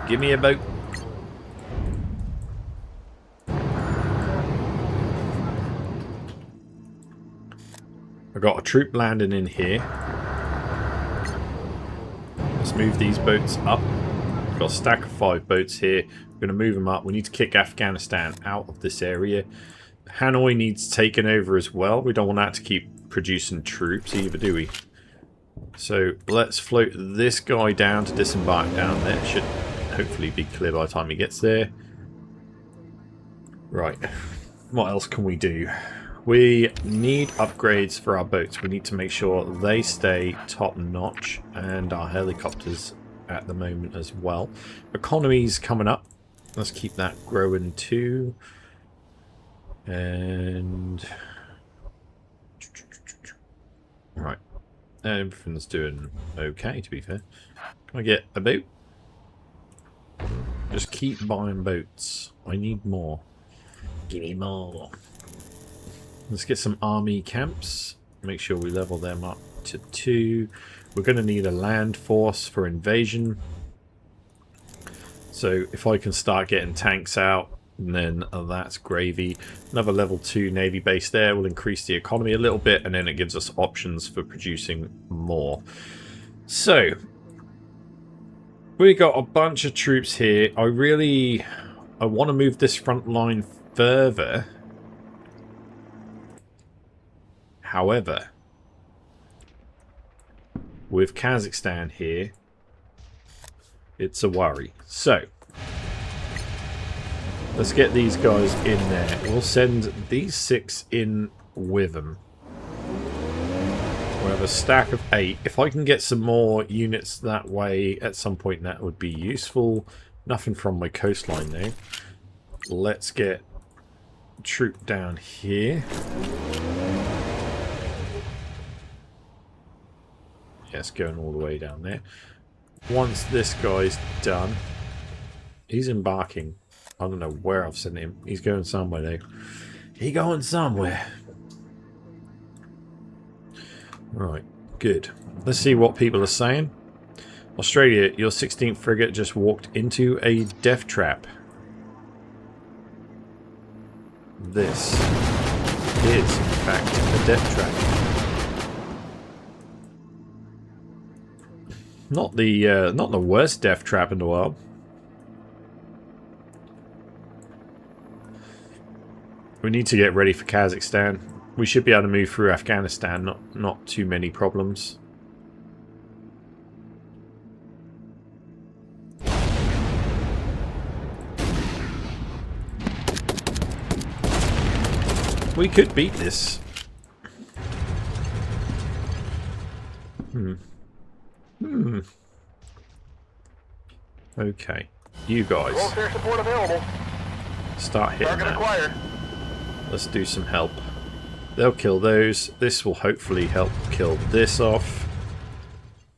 Give me a boat. I got a troop landing in here. Let's move these boats up. We've got a stack of 5 boats here. We're going to move them up. We need to kick Afghanistan out of this area. Hanoi needs taken over as well. We don't want that to keep producing troops either, do we? So let's float this guy down to disembark down there. It should hopefully be clear by the time he gets there. Right. What else can we do? We need upgrades for our boats. We need to make sure they stay top notch, and our helicopters at the moment as well. Economy's coming up. Let's keep that growing too. And right, everything's doing okay, to be fair. Can I get a boat? Just keep buying boats. I need more. Give me more. Let's get some army camps. Make sure we level them up to 2. We're going to need a land force for invasion. So if I can start getting tanks out, then that's gravy. Another level 2 navy base there will increase the economy a little bit, and then it gives us options for producing more. So we got a bunch of troops here. I want to move this front line further. However, with Kazakhstan here, it's a worry. So Let's get these guys in there. We'll send these 6 in with them. We'll have a stack of 8. If I can get some more units that way at some point, that would be useful. Nothing from my coastline though. Let's get a troop down here. Yes, going all the way down there. Once this guy's done, he's embarking. I don't know where I've sent him. He's going somewhere though. He going somewhere. Right, good. Let's see what people are saying. Australia, your 16th frigate just walked into a death trap. This is, in fact, a death trap. Not the worst death trap in the world. We need to get ready for Kazakhstan. We should be able to move through Afghanistan, not too many problems. We could beat this. Okay. You guys. Welfare support available. Start hitting Target that. acquired. Let's do some help. They'll kill those. This will hopefully help kill this off.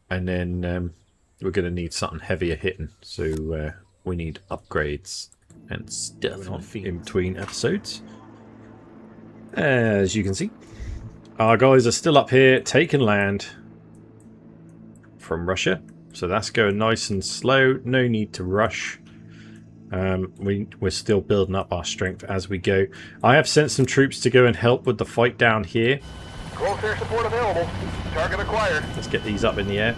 And then we're going to need something heavier hitting. So we need upgrades and stuff in between episodes. As you can see, our guys are still up here taking land from Russia. So that's going nice and slow. No need to rush. We're still building up our strength as we go. I have sent some troops to go and help with the fight down here. Welfare support available. Target acquired. Let's get these up in the air.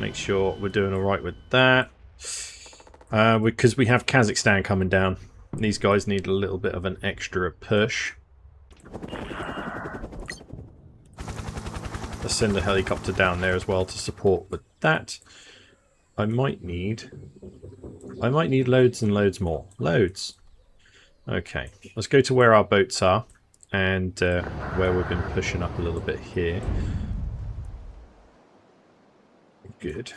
Make sure we're doing alright with that. Because we have Kazakhstan coming down. These guys need a little bit of an extra push. Let's send a helicopter down there as well to support with that. I might need loads and loads more. Loads. Okay, let's go to where our boats are and where we've been pushing up a little bit here. Good.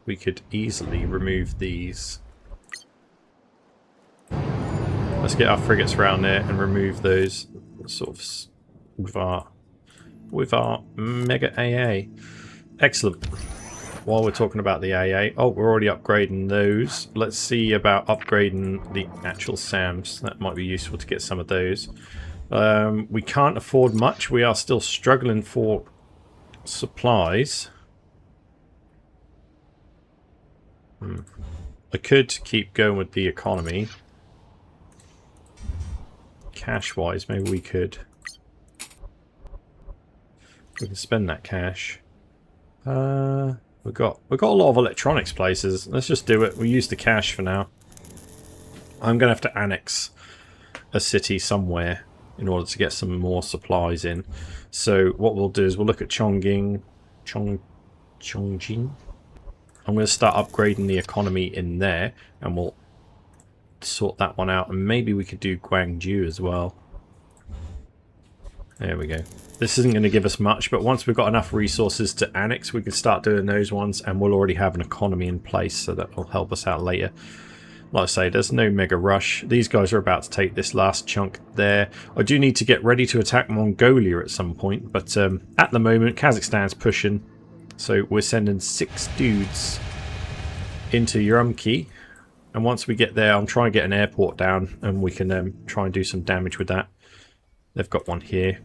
We could easily remove these. Let's get our frigates around there and remove those sort of with our mega AA. Excellent. While we're talking about the AA, oh, we're already upgrading those. Let's see about upgrading the actual SAMs. That might be useful to get some of those. We can't afford much. We are still struggling for supplies. I could keep going with the economy. Cash-wise, maybe we could. We can spend that cash. We've got a lot of electronics places. Let's just do it. We'll use the cash for now. I'm going to have to annex a city somewhere in order to get some more supplies in. So what we'll do is we'll look at Chongqing. Chongqing. I'm going to start upgrading the economy in there, and we'll sort that one out. And maybe we could do Guangzhou as well. There we go. This isn't going to give us much, but once we've got enough resources to annex, we can start doing those ones, and we'll already have an economy in place, so that will help us out later. Like I say, there's no mega rush. These guys are about to take this last chunk there. I do need to get ready to attack Mongolia at some point, but at the moment, Kazakhstan's pushing. So we're sending 6 dudes into Urumqi. And once we get there, I'll try and get an airport down, and we can try and do some damage with that. They've got one here.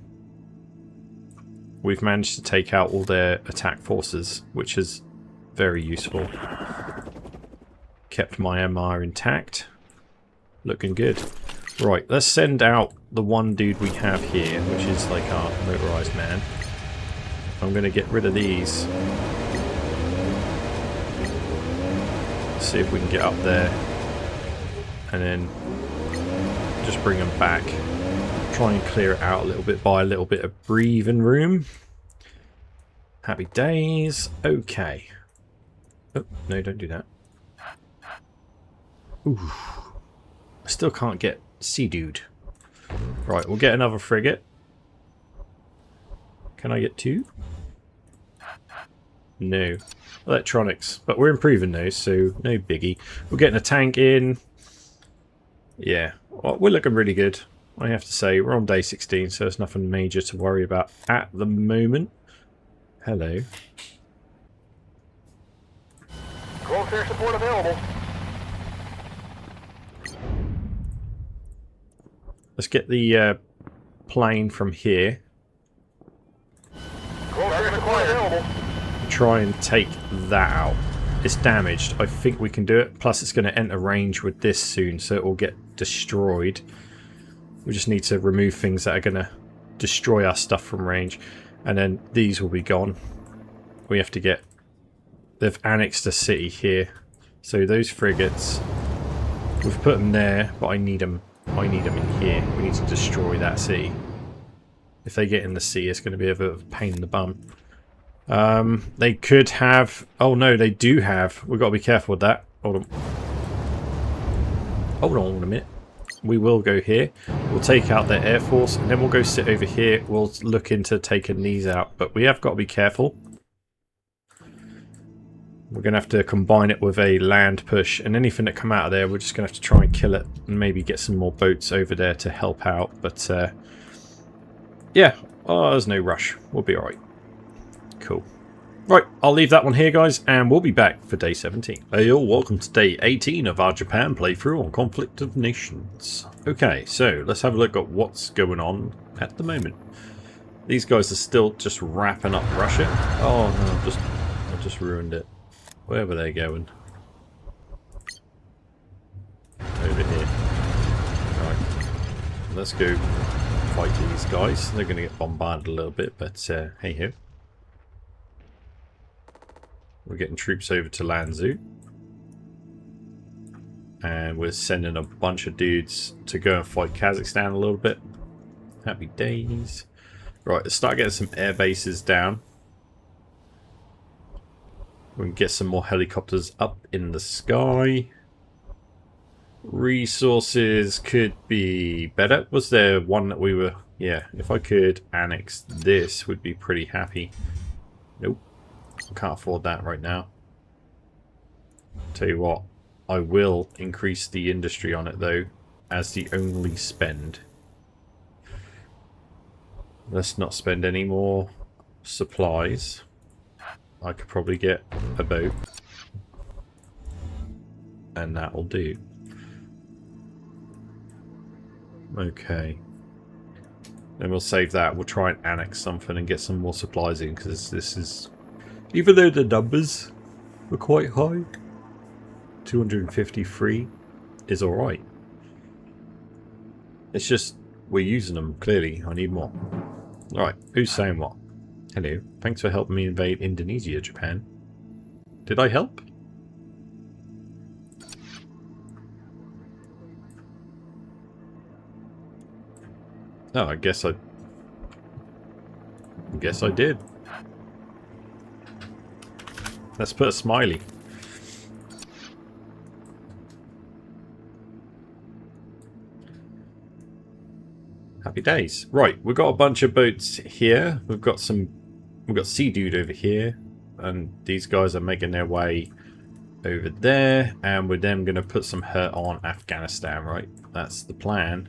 We've managed to take out all their attack forces, which is very useful. Kept my MR intact. Looking good. Right, let's send out the one dude we have here, which is like our motorized man. I'm going to get rid of these. See if we can get up there. And then just bring them back. Try and clear it out a little bit, buy a little bit of breathing room. Happy days. Okay. Oh, no, don't do that. Ooh. I still can't get Sea Dude. Right, we'll get another frigate. Can I get 2? No. Electronics. But we're improving those, so no biggie. We're getting a tank in. Yeah. Well, we're looking really good, I have to say. We're on day 16, so there's nothing major to worry about at the moment. Hello. Close air support available. Let's get the plane from here. Close air support available. Try and take that out. It's damaged. I think we can do it. Plus it's going to enter range with this soon, so it will get destroyed. We just need to remove things that are going to destroy our stuff from range. And then these will be gone. We have to get... They've annexed a city here. So those frigates, we've put them there, but I need them in here. We need to destroy that city. If they get in the sea, it's going to be a bit of a pain in the bum. They could have... Oh no, they do have... We've got to be careful with that. Hold on. Hold on a minute. We will go here. We'll take out their air force, and then we'll go sit over here. We'll look into taking these out, but we have got to be careful. We're going to have to combine it with a land push, and anything that come out of there, we're just going to have to try and kill it, and maybe get some more boats over there to help out. But yeah, there's no rush. We'll be alright. Cool. Right, I'll leave that one here, guys, and we'll be back for day 17. Hey all, welcome to day 18 of our Japan playthrough on Conflict of Nations. Okay, so let's have a look at what's going on at the moment. These guys are still just wrapping up Russia. Oh no, I just ruined it. Where were they going? Over here. Right, let's go fight these guys. They're going to get bombarded a little bit, but hey ho. We're getting troops over to Lanzhou. And we're sending a bunch of dudes to go and fight Kazakhstan a little bit. Happy days. Right, let's start getting some air bases down. We can get some more helicopters up in the sky. Resources could be better. Was there one that we were... Yeah, if I could annex this, we'd be pretty happy. Nope. Can't afford that right now. Tell you what, I will increase the industry on it though, as the only spend. Let's not spend any more supplies. I could probably get a boat, and that'll do. Okay. Then we'll save that. We'll try and annex something and get some more supplies in, because this is... Even though the numbers were quite high, 253 is alright. It's just, we're using them, clearly. I need more. Alright, who's saying what? Hello, thanks for helping me invade Indonesia, Japan. Did I help? No, I guess I did. Let's put a smiley. Happy days. Right, we've got a bunch of boats here. We've got Sea Dude over here, and these guys are making their way over there, and we're then going to put some hurt on Afghanistan, right? That's the plan.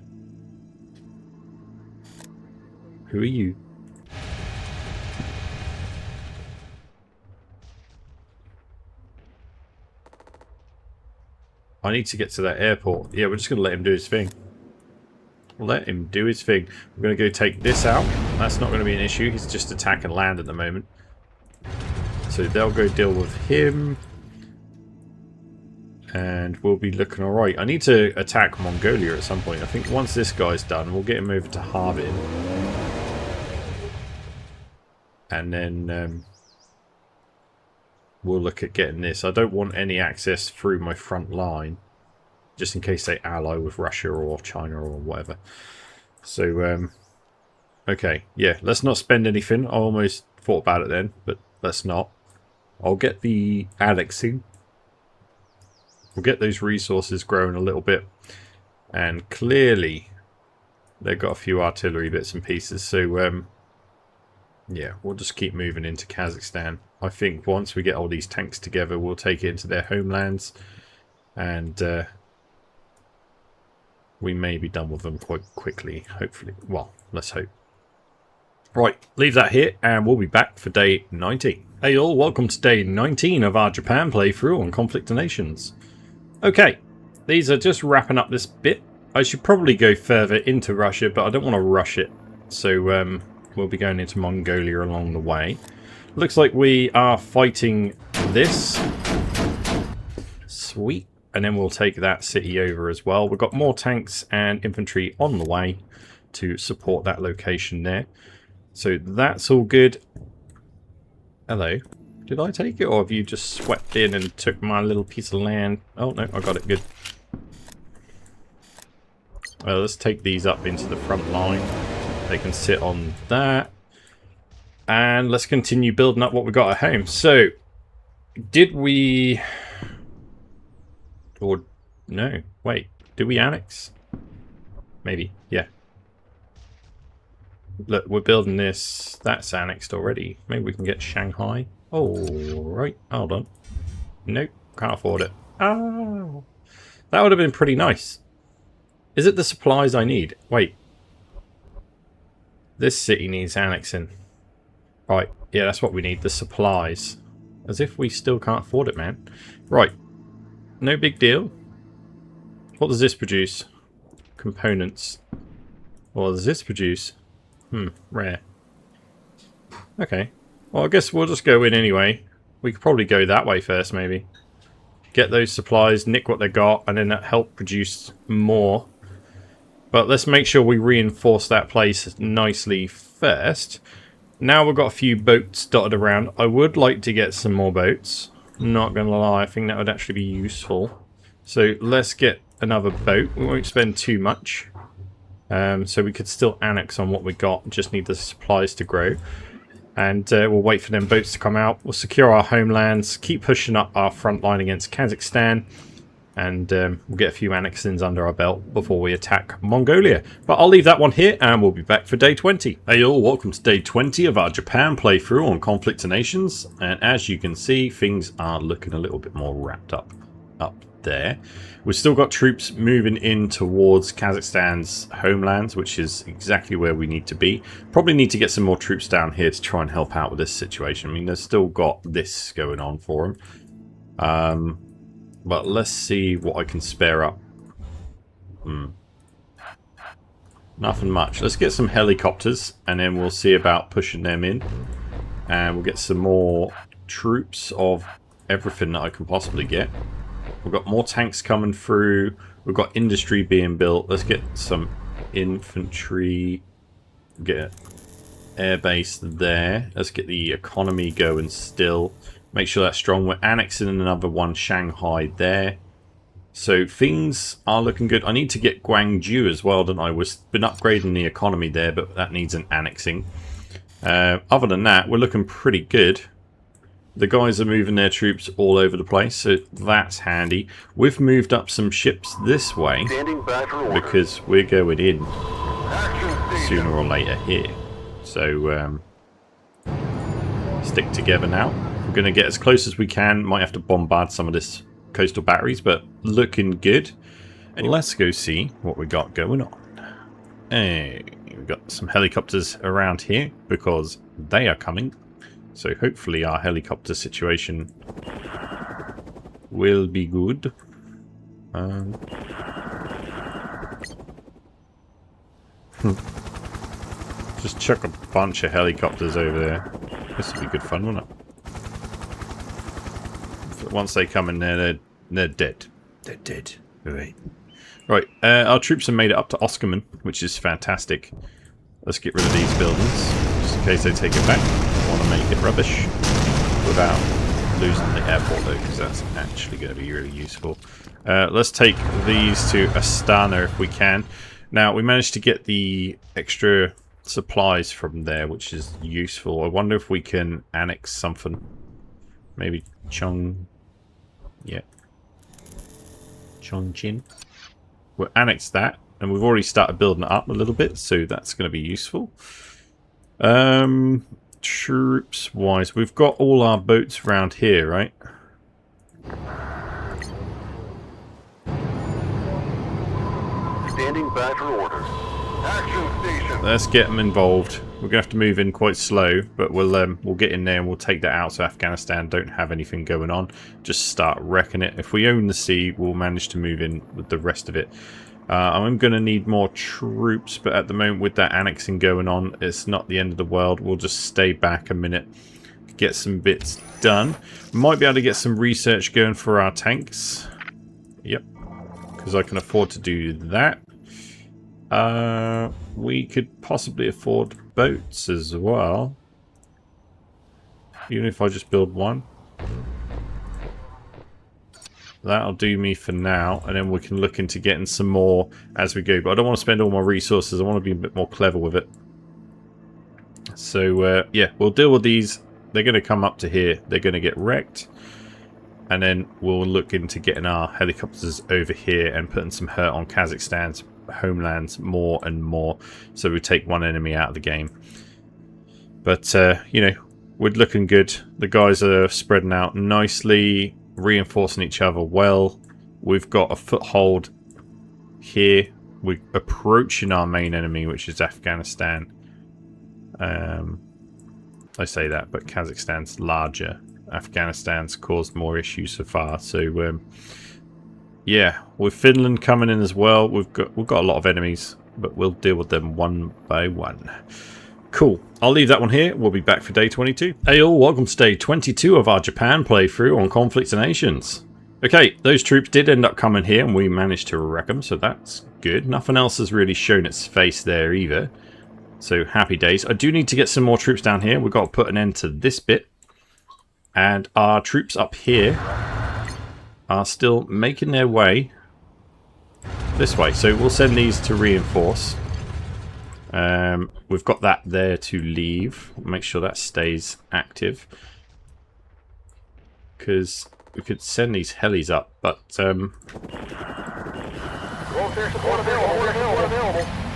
Who are you? I need to get to that airport. Yeah, we're just going to let him do his thing. Let him do his thing. We're going to go take this out. That's not going to be an issue. He's just attacking land at the moment. So they'll go deal with him. And we'll be looking alright. I need to attack Mongolia at some point. I think once this guy's done, we'll get him over to Harbin. And then we'll look at getting this. I don't want any access through my front line, just in case they ally with Russia or China or whatever. So, okay, yeah, let's not spend anything. I almost thought about it then, but let's not. I'll get the annexing. We'll get those resources growing a little bit. And clearly, they've got a few artillery bits and pieces. So, yeah, we'll just keep moving into Kazakhstan. I think once we get all these tanks together, we'll take it into their homelands. And we may be done with them quite quickly, hopefully. Well, let's hope. Right, leave that here, and we'll be back for day 19. Hey all, welcome to day 19 of our Japan playthrough on Conflict of Nations. Okay, these are just wrapping up this bit. I should probably go further into Russia, but I don't want to rush it. So we'll be going into Mongolia along the way. Looks like we are fighting this. Sweet. And then we'll take that city over as well. We've got more tanks and infantry on the way to support that location there. So that's all good. Hello. Did I take it, or have you just swept in and took my little piece of land? Oh, no, I got it. Good. Well, let's take these up into the front line. They can sit on that. And let's continue building up what we got at home. So, did we... Or, no, wait, did we annex? Maybe, yeah. Look, we're building this. That's annexed already. Maybe we can get Shanghai. Oh, right, hold on. Nope, can't afford it. Oh, that would have been pretty nice. Is it the supplies I need? Wait. This city needs annexing. Right, yeah, that's what we need, the supplies. As if we still can't afford it, man. Right. No big deal. What does this produce? Components. What does this produce? Rare. Okay. Well, I guess we'll just go in anyway. We could probably go that way first, maybe. Get those supplies, nick what they got, and then that help produce more. But let's make sure we reinforce that place nicely first. Now we've got a few boats dotted around. I would like to get some more boats. Not gonna lie, I think that would actually be useful. So let's get another boat. We won't spend too much. So we could still annex on what we got. Just need the supplies to grow. And we'll wait for them boats to come out. We'll secure our homelands. Keep pushing up our front line against Kazakhstan. And we'll get a few annexings under our belt before we attack Mongolia. But I'll leave that one here, and we'll be back for day 20. Hey all, welcome to day 20 of our Japan playthrough on Conflict of Nations. And as you can see, things are looking a little bit more wrapped up there. We've still got troops moving in towards Kazakhstan's homelands, which is exactly where we need to be. Probably need to get some more troops down here to try and help out with this situation. I mean, they've still got this going on for them. But let's see what I can spare up. Nothing much. Let's get some helicopters, and then we'll see about pushing them in. And we'll get some more troops of everything that I can possibly get. We've got more tanks coming through. We've got industry being built. Let's get some infantry. Get an air base there. Let's get the economy going still. Make sure that's strong. We're annexing another one, Shanghai, there. So things are looking good. I need to get Guangzhou as well, don't I? We've been upgrading the economy there, but that needs an annexing. Other than that, we're looking pretty good. The guys are moving their troops all over the place, so that's handy. We've moved up some ships this way because we're going in sooner or later here. So stick together now. We're going to get as close as we can. Might have to bombard some of this coastal batteries, but looking good. And let's go see what we got going on. Hey, we've got some helicopters around here because they are coming. So hopefully our helicopter situation will be good. Just chuck a bunch of helicopters over there. This will be good fun, won't it? Once they come in there, they're dead. They're dead. Right. Right. Our troops have made it up to Oskerman, which is fantastic. Let's get rid of these buildings, just in case they take it back. I want to make it rubbish without losing the airport, though, because that's actually going to be really useful. Let's take these to Astana if we can. Now, we managed to get the extra supplies from there, which is useful. I wonder if we can annex something. Maybe Chung. Yeah. Chongqing. We'll annex that, and we've already started building it up a little bit, so that's going to be useful. Troops wise, we've got all our boats around here, right? Standing by for orders. Action station. Let's get them involved. We're gonna have to move in quite slow, but we'll get in there and we'll take that out so Afghanistan don't have anything going on. Just start wrecking it. If we own the sea, we'll manage to move in with the rest of it. I'm going to need more troops, but at the moment with that annexing going on, it's not the end of the world. We'll just stay back a minute, get some bits done. Might be able to get some research going for our tanks. Yep, because I can afford to do that. We could possibly afford boats as well. Even if I just build one. That'll do me for now, and then we can look into getting some more as we go. But I don't want to spend all my resources. I want to be a bit more clever with it. So, yeah, we'll deal with these. They're going to come up to here. They're going to get wrecked. And then we'll look into getting our helicopters over here and putting some hurt on Kazakhstan's homelands more and more. So we take one enemy out of the game. But, you know, we're looking good. The guys are spreading out nicely, reinforcing each other well. We've got a foothold here. We're approaching our main enemy, which is Afghanistan. I say that, but Kazakhstan's larger. Afghanistan's caused more issues so far. So, yeah, with Finland coming in as well, we've got a lot of enemies, but we'll deal with them one by one. Cool. I'll leave that one here. We'll be back for day 22. Hey all, welcome to day 22 of our Japan playthrough on Conflicts and Nations. Okay, those troops did end up coming here and we managed to wreck them, so that's good. Nothing else has really shown its face there either. So happy days. I do need to get some more troops down here. We've got to put an end to this bit. And our troops up here are still making their way this way. So we'll send these to reinforce. We've got that there to leave. Make sure that stays active. Because we could send these helis up, but I'm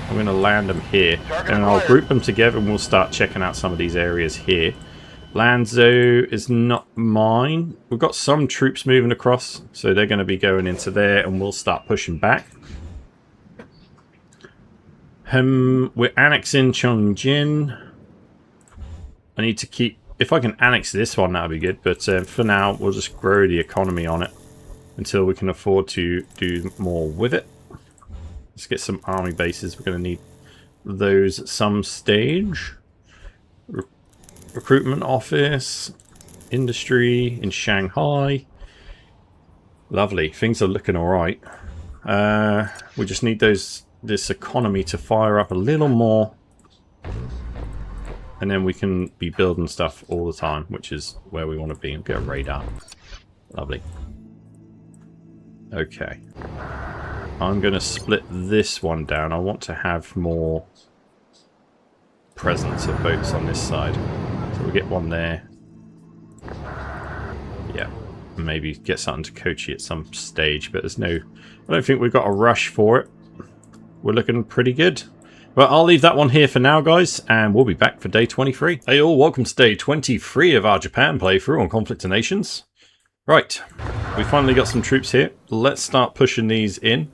going to land them here. And I'll group them together and we'll start checking out some of these areas here. Lanzo is not mine. We've got some troops moving across, so they're going to be going into there and we'll start pushing back. We're annexing Chongqing. I need to keep... If I can annex this one, that would be good. But for now, we'll just grow the economy on it until we can afford to do more with it. Let's get some army bases. We're going to need those at some stage. Recruitment office. Industry in Shanghai. Lovely. Things are looking alright. We just need this economy to fire up a little more. And then we can be building stuff all the time, which is where we want to be, and get a radar. Lovely. Okay. I'm going to split this one down. I want to have more presence of boats on this side. So we'll get one there. Yeah. Maybe get something to Kochi at some stage, but there's no... I don't think we've got a rush for it. We're looking pretty good. Well, I'll leave that one here for now, guys, and we'll be back for day 23. Hey all, welcome to day 23 of our Japan playthrough on Conflict of Nations. Right, we finally got some troops here. Let's start pushing these in.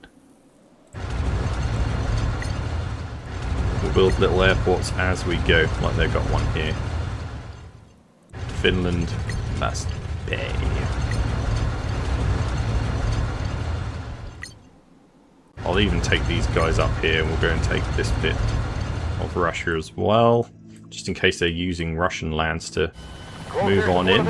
We'll build little airports as we go, like they've got one here. Finland, that's Bay. I'll even take these guys up here and we'll go and take this bit of Russia as well. Just in case they're using Russian lands to move on in.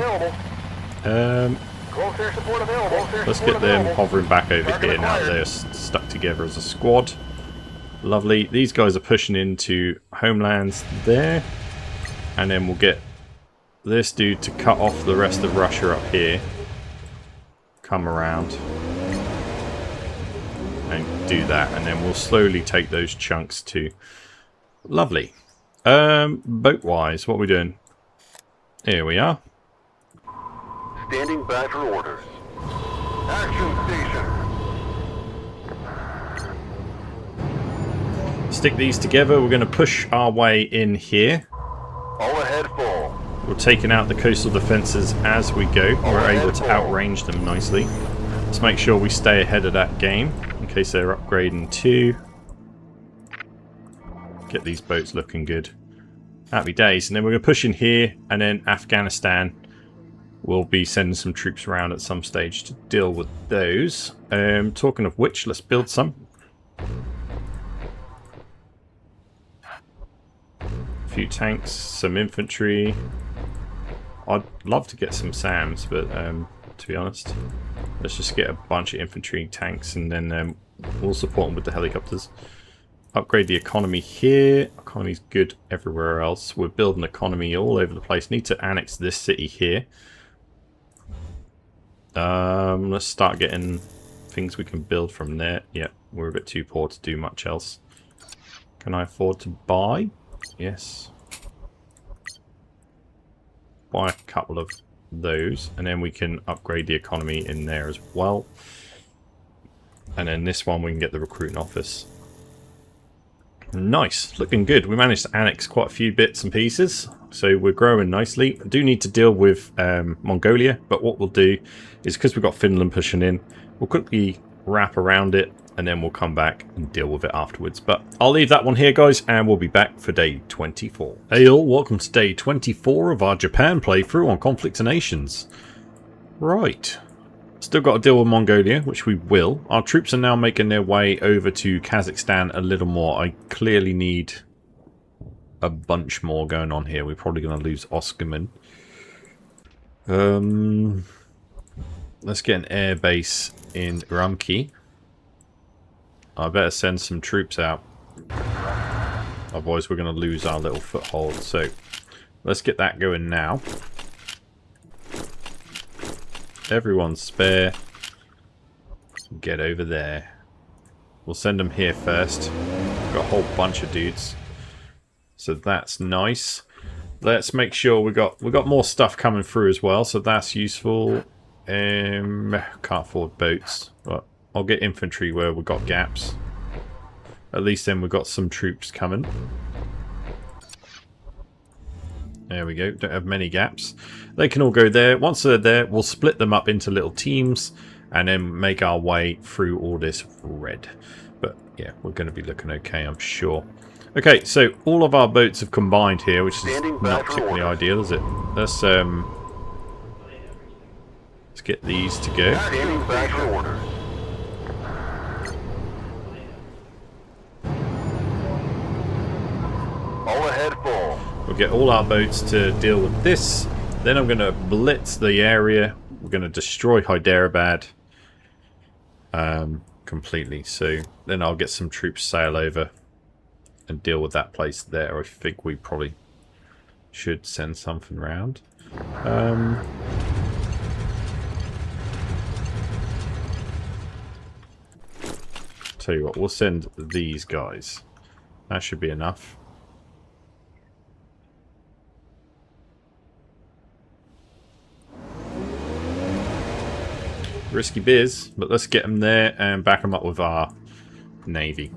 Let's get them hovering back over here now that they're stuck together as a squad. Lovely. These guys are pushing into homelands there. And then we'll get this dude to cut off the rest of Russia up here. Come around. And do that, and then we'll slowly take those chunks too. Lovely. Boat wise, what are we doing? Here we are. Standing by for orders. Action station. Stick these together. We're going to push our way in here. All ahead full. We're taking out the coastal defences as we go. We're able to outrange them nicely. Let's make sure we stay ahead of that game in case they're upgrading too. Get these boats looking good. Happy days. And then we're going to push in here, and then Afghanistan will be sending some troops around at some stage to deal with those. Talking of which, let's build some. A few tanks, some infantry. I'd love to get some SAMs, but to be honest, let's just get a bunch of infantry tanks, and then we'll support them with the helicopters. Upgrade the economy here. Economy's good everywhere else. We're building economy all over the place. Need to annex this city here. Let's start getting things we can build from there. Yeah, we're a bit too poor to do much else. Can I afford to buy? Yes. Buy a couple of those, and then we can upgrade the economy in there as well. And then this one we can get the recruiting office. Nice, looking good. We managed to annex quite a few bits and pieces, so we're growing nicely. I do need to deal with Mongolia, but what we'll do is, because we've got Finland pushing in, we'll quickly wrap around it, and then we'll come back and deal with it afterwards. But I'll leave that one here, guys, and we'll be back for day 24. Hey all, welcome to day 24 of our Japan playthrough on Conflict of Nations. Right. Still got to deal with Mongolia, which we will. Our troops are now making their way over to Kazakhstan a little more. I clearly need a bunch more going on here. We're probably going to lose Oskerman. Let's get an air base in Rumki. I better send some troops out. Otherwise we're going to lose our little foothold. So let's get that going now. Everyone's spare. Get over there. We'll send them here first. Got a whole bunch of dudes. So that's nice. Let's make sure we got more stuff coming through as well, so that's useful. Can't afford boats, but I'll get infantry where we've got gaps. At least then we've got some troops coming. There we go. Don't have many gaps. They can all go there. Once they're there, we'll split them up into little teams and then make our way through all this red. But yeah, we're going to be looking okay, I'm sure. Okay, so all of our boats have combined here, which is not particularly ideal, is it? Let's get these to go. Standing back for orders. All ahead full. We'll get all our boats to deal with this. Then I'm going to blitz the area. We're going to destroy Hyderabad completely. So then I'll get some troops sail over and deal with that place there. I think we probably should send something around. Tell you what, we'll send these guys. That should be enough. Risky biz, but let's get them there and back them up with our navy.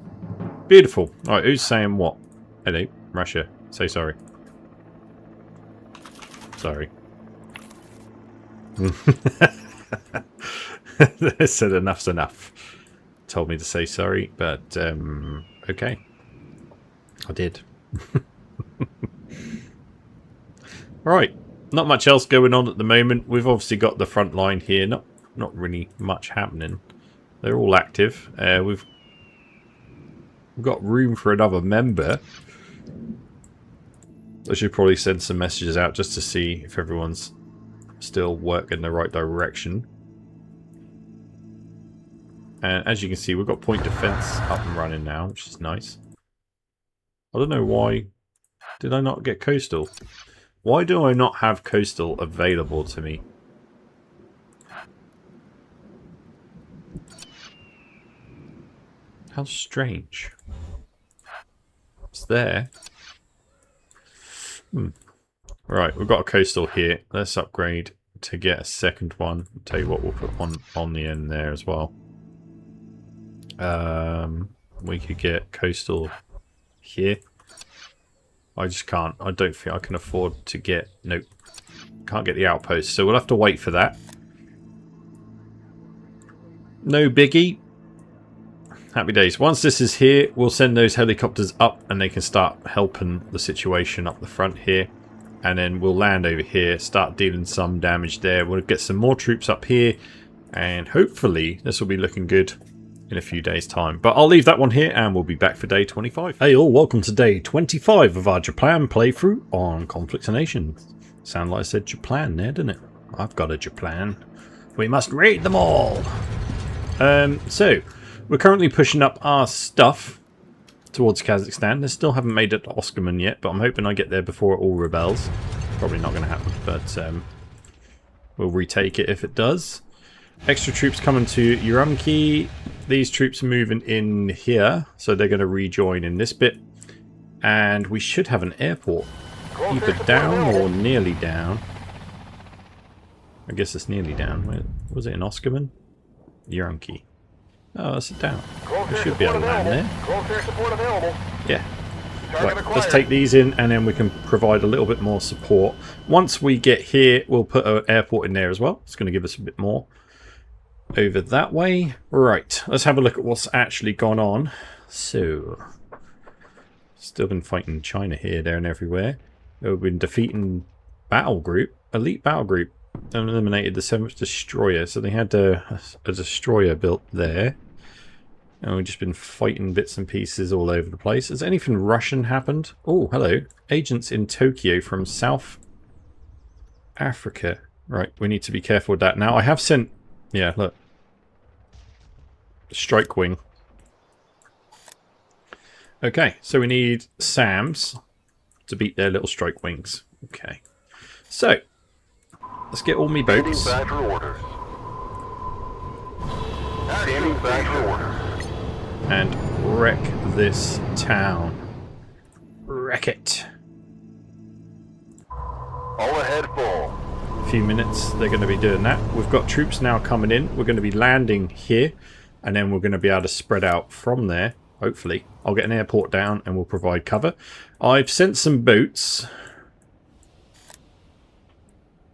Beautiful. Alright, who's saying what? Hello, Russia. Say sorry. Sorry. They said enough's enough. Told me to say sorry, but okay. I did. Right, not much else going on at the moment. We've obviously got the front line here. Not really much happening. They're all active. We've got room for another member. I should probably send some messages out just to see if everyone's still working in the right direction. And as you can see, we've got point defense up and running now, which is nice. I don't know why. Did I not get coastal? Why do I not have coastal available to me? How strange. It's there. Right, we've got a coastal here. Let's upgrade to get a second one. I'll tell you what, we'll put one on the end there as well. We could get coastal here. I just can't. I don't think I can afford to get... Nope. Can't get the outpost, so we'll have to wait for that. No biggie. Happy days. Once this is here, we'll send those helicopters up and they can start helping the situation up the front here. And then we'll land over here, start dealing some damage there. We'll get some more troops up here. And hopefully this will be looking good in a few days' time. But I'll leave that one here and we'll be back for day 25. Hey all, welcome to day 25 of our Japan playthrough on Conflicts of Nations. Sound like I said Japan there, didn't it? I've got a Japan. We must raid them all. So, we're currently pushing up our stuff towards Kazakhstan. They still haven't made it to Oskerman yet, but I'm hoping I get there before it all rebels. Probably not going to happen, but we'll retake it if it does. Extra troops coming to Urumqi. These troops are moving in here, so they're going to rejoin in this bit. And we should have an airport. Either down or nearly down. I guess it's nearly down. Where was it, in Oskerman? Urumqi. Oh, that's down. We should be able to land there. Yeah. Right, let's take these in and then we can provide a little bit more support. Once we get here, we'll put an airport in there as well. It's going to give us a bit more over that way. Right, let's have a look at what's actually gone on. So, still been fighting China here, there and everywhere. We've been defeating battle group, elite battle group. Eliminated the 7th destroyer, so they had a destroyer built there, and we've just been fighting bits and pieces all over the place. Has anything Russian happened? Oh, hello. Agents in Tokyo from South Africa. Right, we need to be careful with that. Now, I have sent... Yeah, look. Strike wing. Okay, so we need SAMs to beat their little strike wings. Okay. So... let's get all me boats. Standing back for orders. Standing back for orders. And wreck this town. Wreck it. All ahead full. A few minutes they're going to be doing that. We've got troops now coming in. We're going to be landing here. And then we're going to be able to spread out from there. Hopefully. I'll get an airport down and we'll provide cover. I've sent some boats.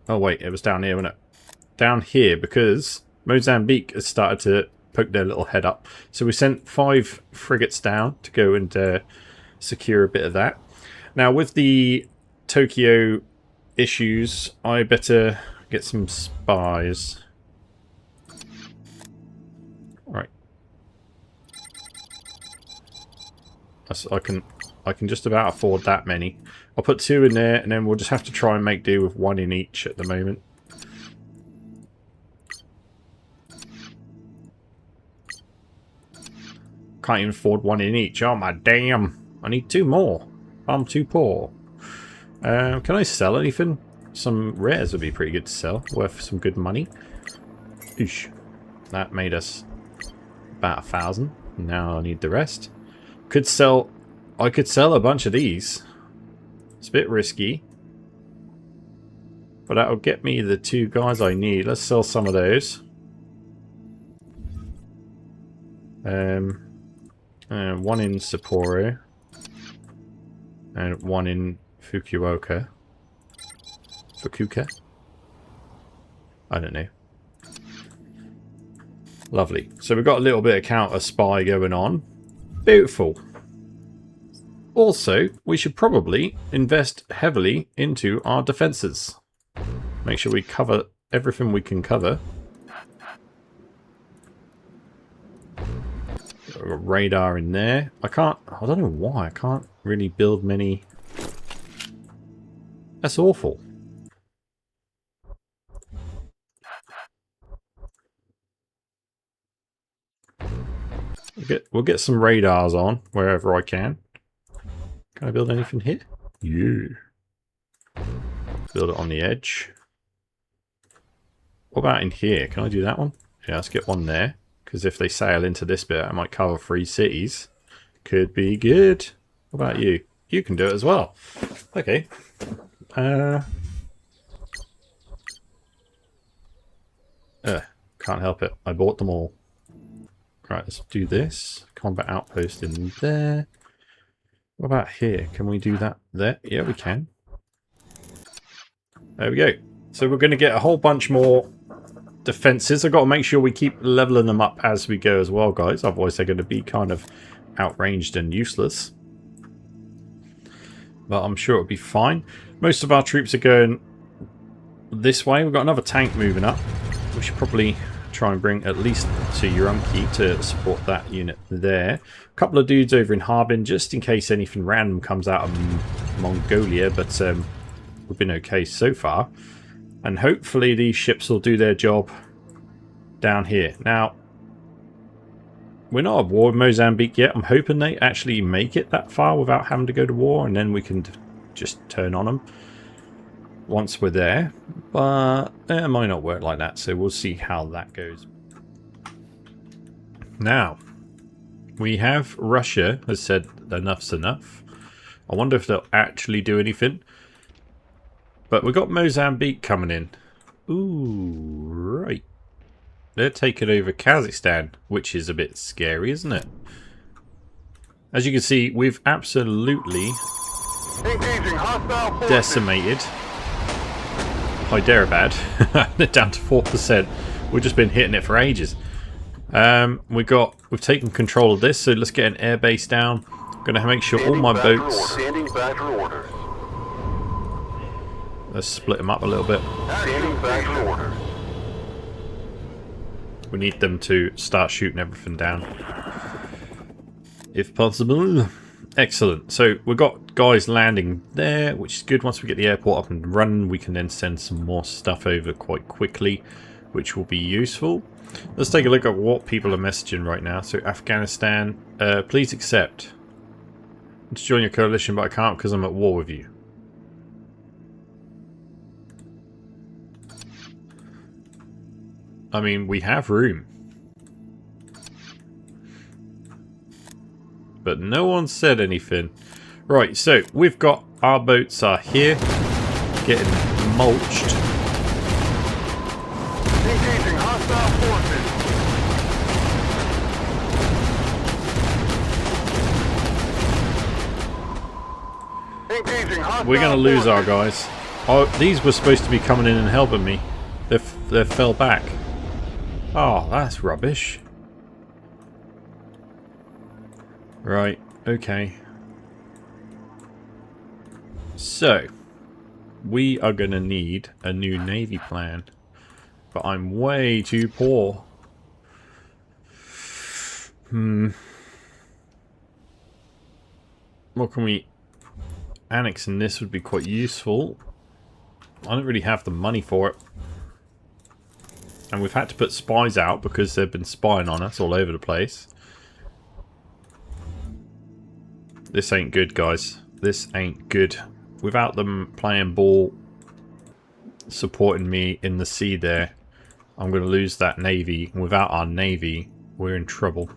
Oh wait, it was down here, wasn't it? Down here, because Mozambique has started to poke their little head up. So we sent 5 frigates down to go and secure a bit of that. Now with the Tokyo issues, I better get some spies. Right. I can just about afford that many. I'll put 2 in there, and then we'll just have to try and make do with 1 in each at the moment. Can't even afford 1 in each. Oh my damn! I need 2 more. I'm too poor. Can I sell anything? Some rares would be pretty good to sell. Worth some good money. Oosh. That made us about 1,000. Now I need the rest. Could sell... I could sell a bunch of these. It's a bit risky, but that'll get me the 2 guys I need. Let's sell some of those. 1 in Sapporo and 1 in Fukuoka. I don't know. Lovely. So we've got a little bit of counter spy going on. Beautiful. Also, we should probably invest heavily into our defences. Make sure we cover everything we can cover. Got a radar in there. I don't know why, I can't really build many. That's awful. We'll get some radars on wherever I can. Can I build anything here? Yeah. Build it on the edge. What about in here? Can I do that one? Yeah, let's get one there. Because if they sail into this bit, I might cover 3 cities. Could be good. What about you? You can do it as well. Okay. Can't help it. I bought them all. Right, let's do this. Combat outpost in there. What about here? Can we do that there? Yeah, we can. There we go. So we're going to get a whole bunch more defenses. I've got to make sure we keep leveling them up as we go as well, guys. Otherwise they're going to be kind of outranged and useless. But I'm sure it'll be fine. Most of our troops are going this way. We've got another tank moving up. We should probably try and bring at least to Urumqi to support that unit there. A couple of dudes over in Harbin, just in case anything random comes out of Mongolia, but we've been okay so far. And hopefully these ships will do their job down here. Now, we're not at war with Mozambique yet. I'm hoping they actually make it that far without having to go to war, and then we can just turn on them once we're there. But it might not work like that, so we'll see how that goes. Now, we have Russia has said enough's enough. I wonder if they'll actually do anything. But we've got Mozambique coming in. Ooh, right. They're taking over Kazakhstan, which is a bit scary, isn't it? As you can see, we've absolutely decimated Hyderabad. They're down to 4%. We've just been hitting it for ages. We've taken control of this, so let's get an airbase down. I'm going to make sure all my boats... Let's split them up a little bit. We need them to start shooting everything down, if possible. Excellent. So we've got guys landing there, which is good. Once we get the airport up and running, we can then send some more stuff over quite quickly, which will be useful. Let's take a look at what people are messaging right now. So Afghanistan, please accept to join your coalition, but I can't because I'm at war with you. I mean, we have room. But no one said anything. Right, so we've got our boats are here, getting mulched. Engaging hostile forces. Engaging hostile We're going to lose our guys. Oh, these were supposed to be coming in and helping me. They fell back. Oh, that's rubbish. Right, okay. So, we are going to need a new navy plan. But I'm way too poor. What can we... Annexing this would be quite useful. I don't really have the money for it. And we've had to put spies out because they've been spying on us all over the place. This ain't good, guys. This ain't good. Without them playing ball, supporting me in the sea there, I'm going to lose that navy. Without our navy, we're in trouble.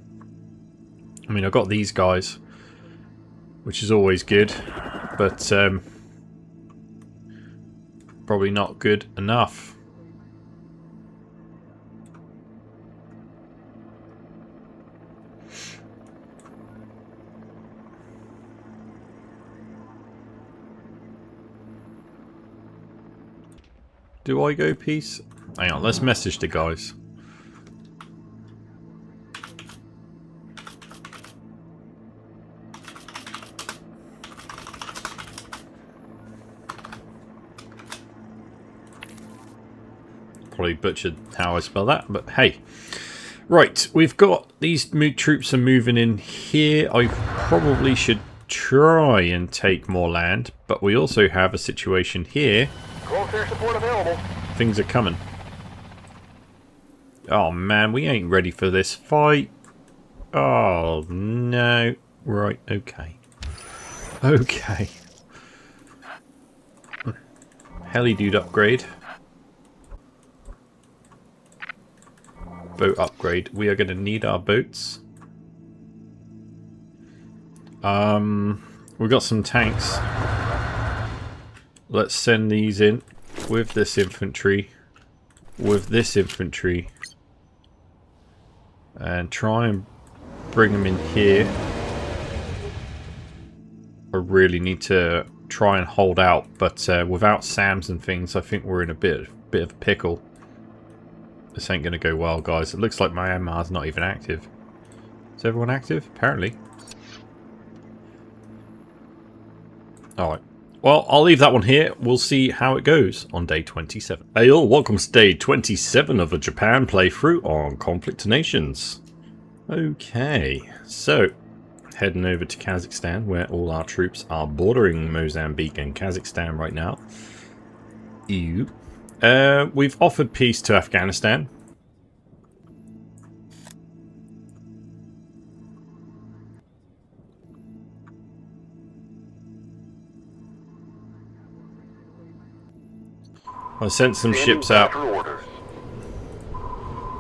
I mean, I've got these guys, which is always good, but probably not good enough. Do I go peace? Hang on, let's message the guys. Probably butchered how I spell that, but hey. Right, we've got these troops are moving in here. I probably should try and take more land, but we also have a situation here. Air support available. Things are coming. Oh man, we ain't ready for this fight. Oh no. Right, okay. Okay. Heli dude upgrade. Boat upgrade. We are going to need our boats. We've got some tanks. Let's send these in with this infantry, and try and bring them in here. I really need to try and hold out, but without SAMs and things, I think we're in a bit of a pickle. This ain't going to go well, guys. It looks like Myanmar's not even active. Is everyone active? Apparently. Alright. Well, I'll leave that one here. We'll see how it goes on day 27. Hey all, welcome to day 27 of a Japan playthrough on Conflict of Nations. Okay, so heading over to Kazakhstan, where all our troops are bordering Mozambique and Kazakhstan right now. EU. We've offered peace to Afghanistan. I sent some ships out.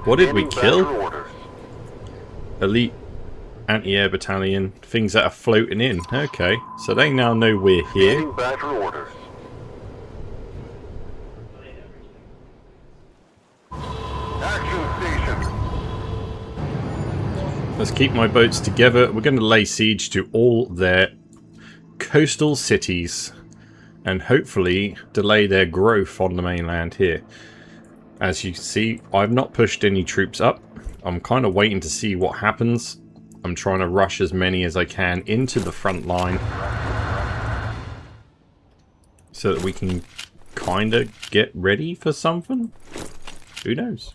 What did we kill? Elite anti-air battalion. Things that are floating in. Okay, so they now know we're here. Let's keep my boats together. We're going to lay siege to all their coastal cities and hopefully delay their growth on the mainland here. As you can see, I've not pushed any troops up. I'm kind of waiting to see what happens. I'm trying to rush as many as I can into the front line so that we can kind of get ready for something. Who knows?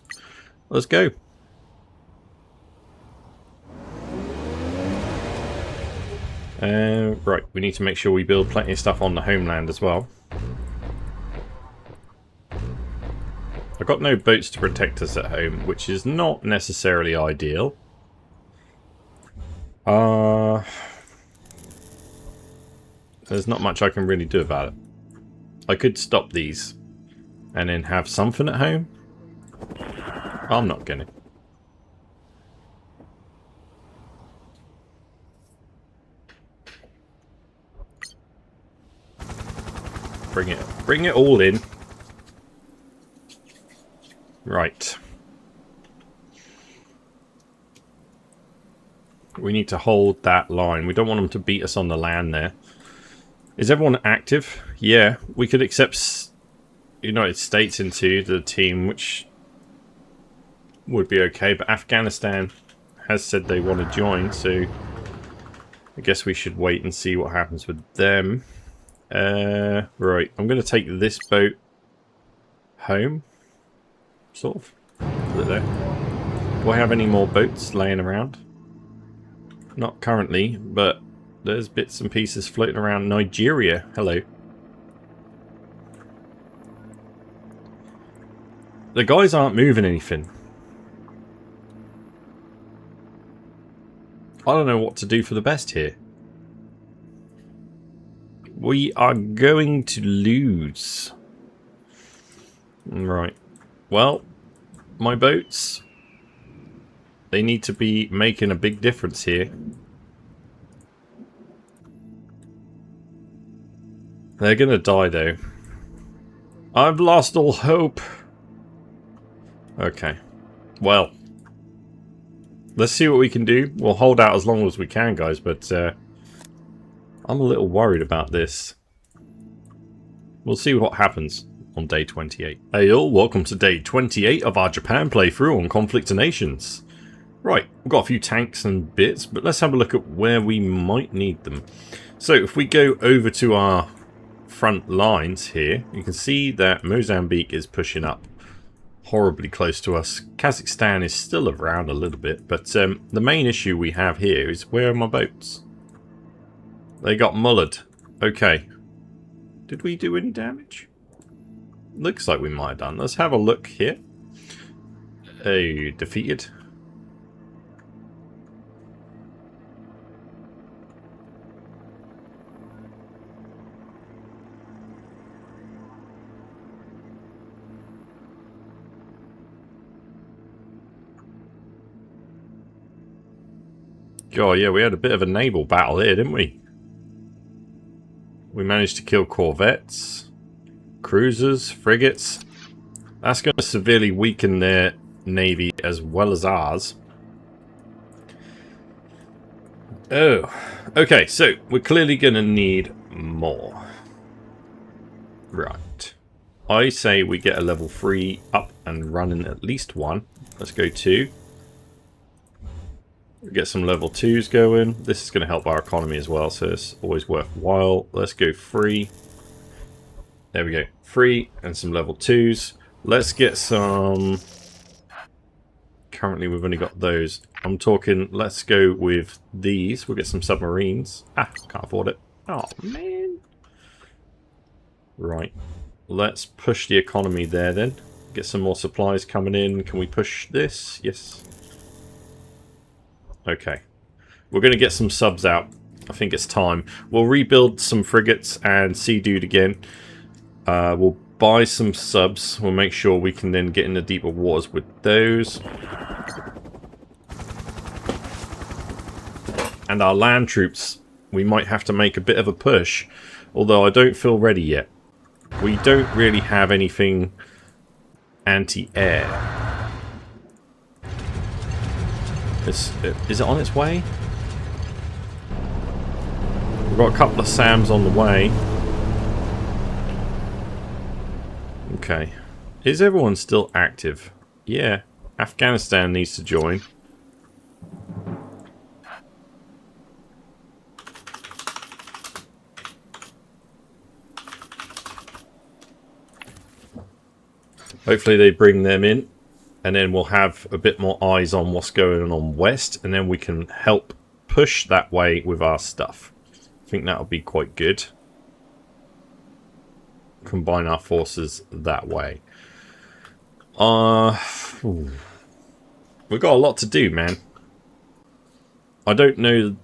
Let's go. Right, we need to make sure we build plenty of stuff on the homeland as well. I've got no boats to protect us at home, which is not necessarily ideal. There's not much I can really do about it. I could stop these and then have something at home. I'm not gonna. Bring it all in. Right. We need to hold that line. We don't want them to beat us on the land there. Is everyone active? Yeah, we could accept United States into the team, which would be okay, but Afghanistan has said they want to join, so I guess we should wait and see what happens with them. Right, I'm going to take this boat home, sort of. Put it there. Do I have any more boats laying around? Not currently, but there's bits and pieces floating around Nigeria. Hello. The guys aren't moving anything. I don't know what to do for the best here. We are going to lose. Right. Well, my boats, they need to be making a big difference here. They're going to die, though. I've lost all hope. Okay. Well, let's see what we can do. We'll hold out as long as we can, guys, but I'm a little worried about this. We'll see what happens on day 28. Hey all, welcome to day 28 of our Japan playthrough on Conflict of Nations. Right, we've got a few tanks and bits, but let's have a look at where we might need them. So if we go over to our front lines here, you can see that Mozambique is pushing up horribly close to us. Kazakhstan is still around a little bit, but the main issue we have here is, where are my boats? They got mullered. Okay. Did we do any damage? Looks like we might have done. Let's have a look here. Oh, defeated. God, yeah, we had a bit of a naval battle here, didn't we? We managed to kill corvettes, cruisers, frigates. That's going to severely weaken their navy as well as ours. Oh, okay, so we're clearly going to need more. Right. I say we get a level 3 up and running at least one. Let's go 2. Get some level 2s going. This is going to help our economy as well, so it's always worthwhile. Let's go 3. There we go. 3 and some level 2s. Let's get some... Currently we've only got those. I'm talking, let's go with these. We'll get some submarines. Ah, can't afford it. Oh, man. Right. Let's push the economy there then. Get some more supplies coming in. Can we push this? Yes. Okay. We're going to get some subs out. I think it's time. We'll rebuild some frigates and Sea Dude again. We'll buy some subs. We'll make sure we can then get into deeper waters with those. And our land troops, we might have to make a bit of a push. Although I don't feel ready yet. We don't really have anything anti-air. Is it on its way? We've got a couple of SAMs on the way. Okay. Is everyone still active? Yeah. Afghanistan needs to join. Hopefully they bring them in, and then we'll have a bit more eyes on what's going on west, and then we can help push that way with our stuff. I think that'll be quite good. Combine our forces that way. We've got a lot to do, man. I don't know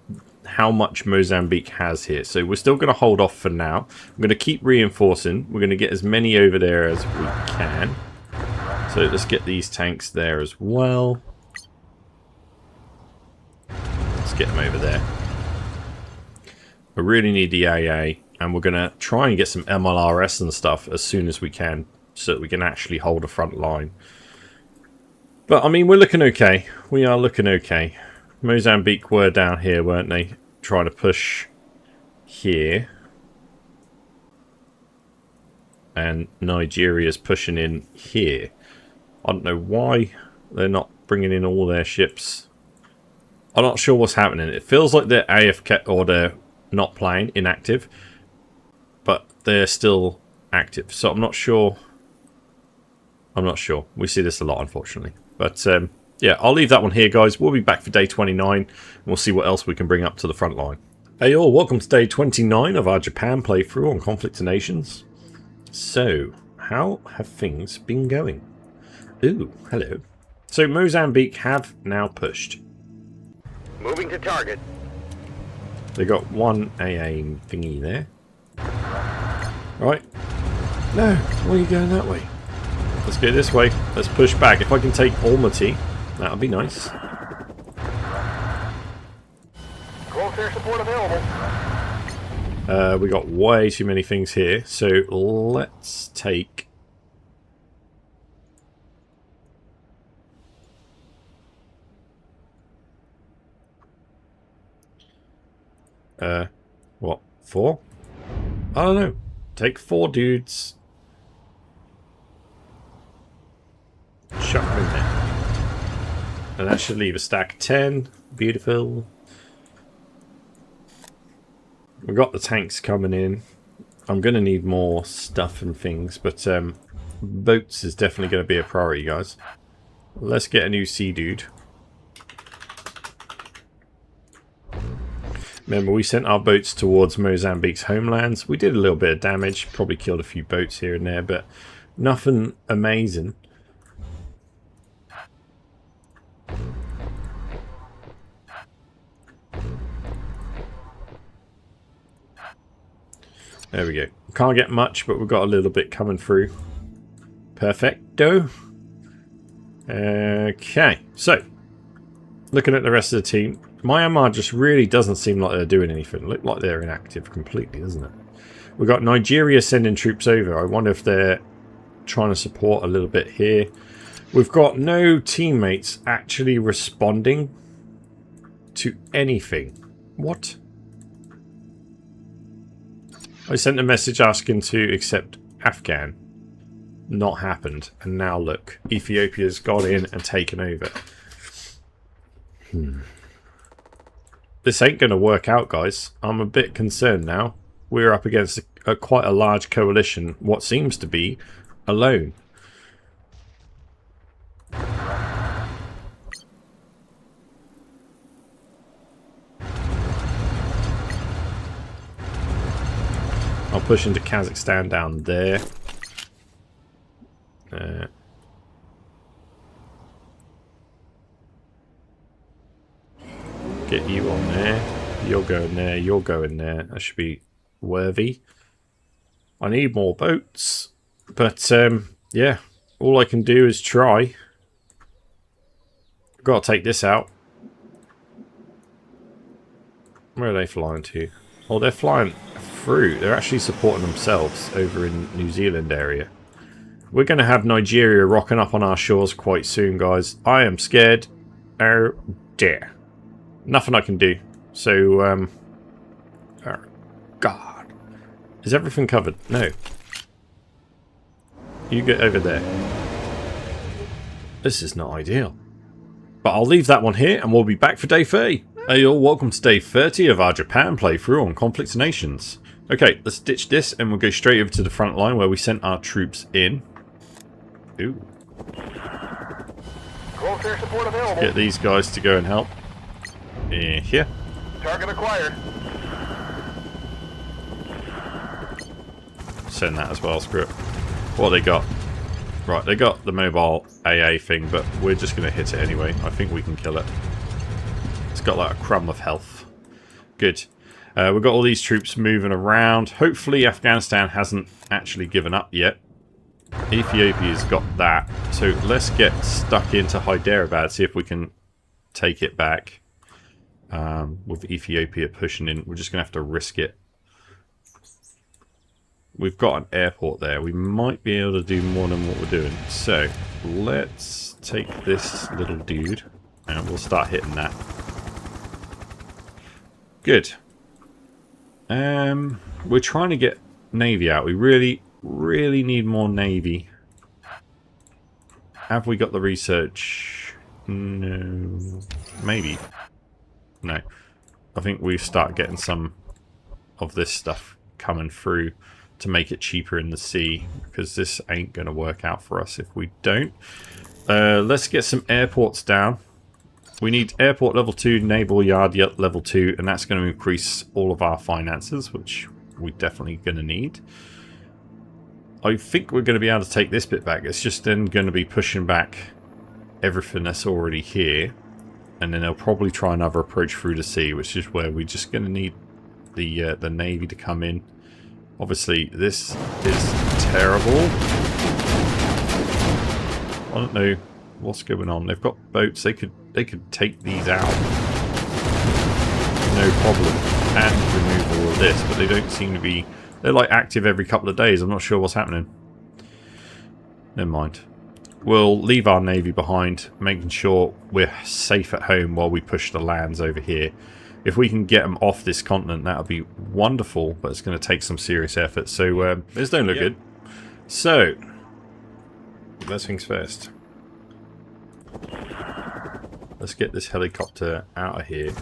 how much Mozambique has here, so we're still going to hold off for now. I'm going to keep reinforcing. We're going to get as many over there as we can. So let's get these tanks there as well. Let's get them over there. I really need the AA, and we're going to try and get some MLRS and stuff as soon as we can, so that we can actually hold a front line. But, I mean, we're looking okay. We are looking okay. Mozambique were down here, weren't they? Trying to push here. And Nigeria's pushing in here. I don't know why they're not bringing in all their ships. I'm not sure what's happening. It feels like they're AFK, or they're not playing, inactive. But they're still active. So I'm not sure. I'm not sure. We see this a lot, unfortunately. But, yeah, I'll leave that one here, guys. We'll be back for day 29. And we'll see what else we can bring up to the front line. Hey all, welcome to day 29 of our Japan playthrough on Conflict of Nations. So, how have things been going? Ooh, hello. So Mozambique have now pushed. Moving to target. They got one AA thingy there. Right. No, why are you going that way? Let's go this way. Let's push back. If I can take Almaty, that would be nice. Close air support available. We got way too many things here, so let's take... what? 4? I don't know. Take 4 dudes. Shove them in there. And that should leave a stack of 10. Beautiful. We've got the tanks coming in. I'm going to need more stuff and things, but boats is definitely going to be a priority, guys. Let's get a new Sea Dude. Remember, we sent our boats towards Mozambique's homelands. We did a little bit of damage, probably killed a few boats here and there, but nothing amazing. There we go. Can't get much, but we've got a little bit coming through. Perfecto. Okay, so looking at the rest of the team, Myanmar just really doesn't seem like they're doing anything. Look like they're inactive completely, doesn't it? We've got Nigeria sending troops over. I wonder if they're trying to support a little bit here. We've got no teammates actually responding to anything, What? I sent a message asking to accept Afghan. Not happened. And now look, Ethiopia's gone in and taken over. This ain't going to work out, guys. I'm a bit concerned now. We're up against quite a large coalition, what seems to be alone. I'll push into Kazakhstan down there. Get you on there. You're going there. You're going there. That should be worthy. I need more boats. But, yeah. All I can do is try. I've got to take this out. Where are they flying to? Oh, they're flying through. They're actually supporting themselves over in New Zealand area. We're going to have Nigeria rocking up on our shores quite soon, guys. I am scared. Oh, dear. Nothing I can do. So, oh, God. Is everything covered? No. You get over there. This is not ideal. But I'll leave that one here, and we'll be back for day 30. Hey all, welcome to day 30 of our Japan playthrough on Conflict Nations. Okay, let's ditch this, and we'll go straight over to the front line where we sent our troops in. Ooh. Close air support available. Get these guys to go and help. Here. Target acquired. Send that as well, screw it. What they got? Right, they got the mobile AA thing, but we're just going to hit it anyway. I think we can kill it. It's got like a crumb of health. Good. We've got all these troops moving around. Hopefully Afghanistan hasn't actually given up yet. Ethiopia's got that. So let's get stuck into Hyderabad, see if we can take it back. With Ethiopia pushing in, we're just going to have to risk it. We've got an airport there. We might be able to do more than what we're doing. So let's take this little dude and we'll start hitting that. Good. We're trying to get Navy out. We really need more Navy. Have we got the research? No. Maybe. No. I think we start getting some of this stuff coming through to make it cheaper in the sea, because this ain't going to work out for us if we don't. Let's get some airports down. We need airport level 2, naval yard level 2, and that's going to increase all of our finances, which we're definitely going to need. I think we're going to be able to take this bit back. It's just then going to be pushing back everything that's already here, and then they'll probably try another approach through the sea, which is where we're just going to need the Navy to come in. Obviously, this is terrible. I don't know what's going on. They've got boats. They could take these out, no problem, and remove all of this. But they don't seem to be. They're like active every couple of days. I'm not sure what's happening. Never mind. We'll leave our Navy behind, making sure we're safe at home while we push the lands over here. If we can get them off this continent, that would be wonderful, but it's going to take some serious effort. So, this don't look good. So, first things first. Let's get this helicopter out of here.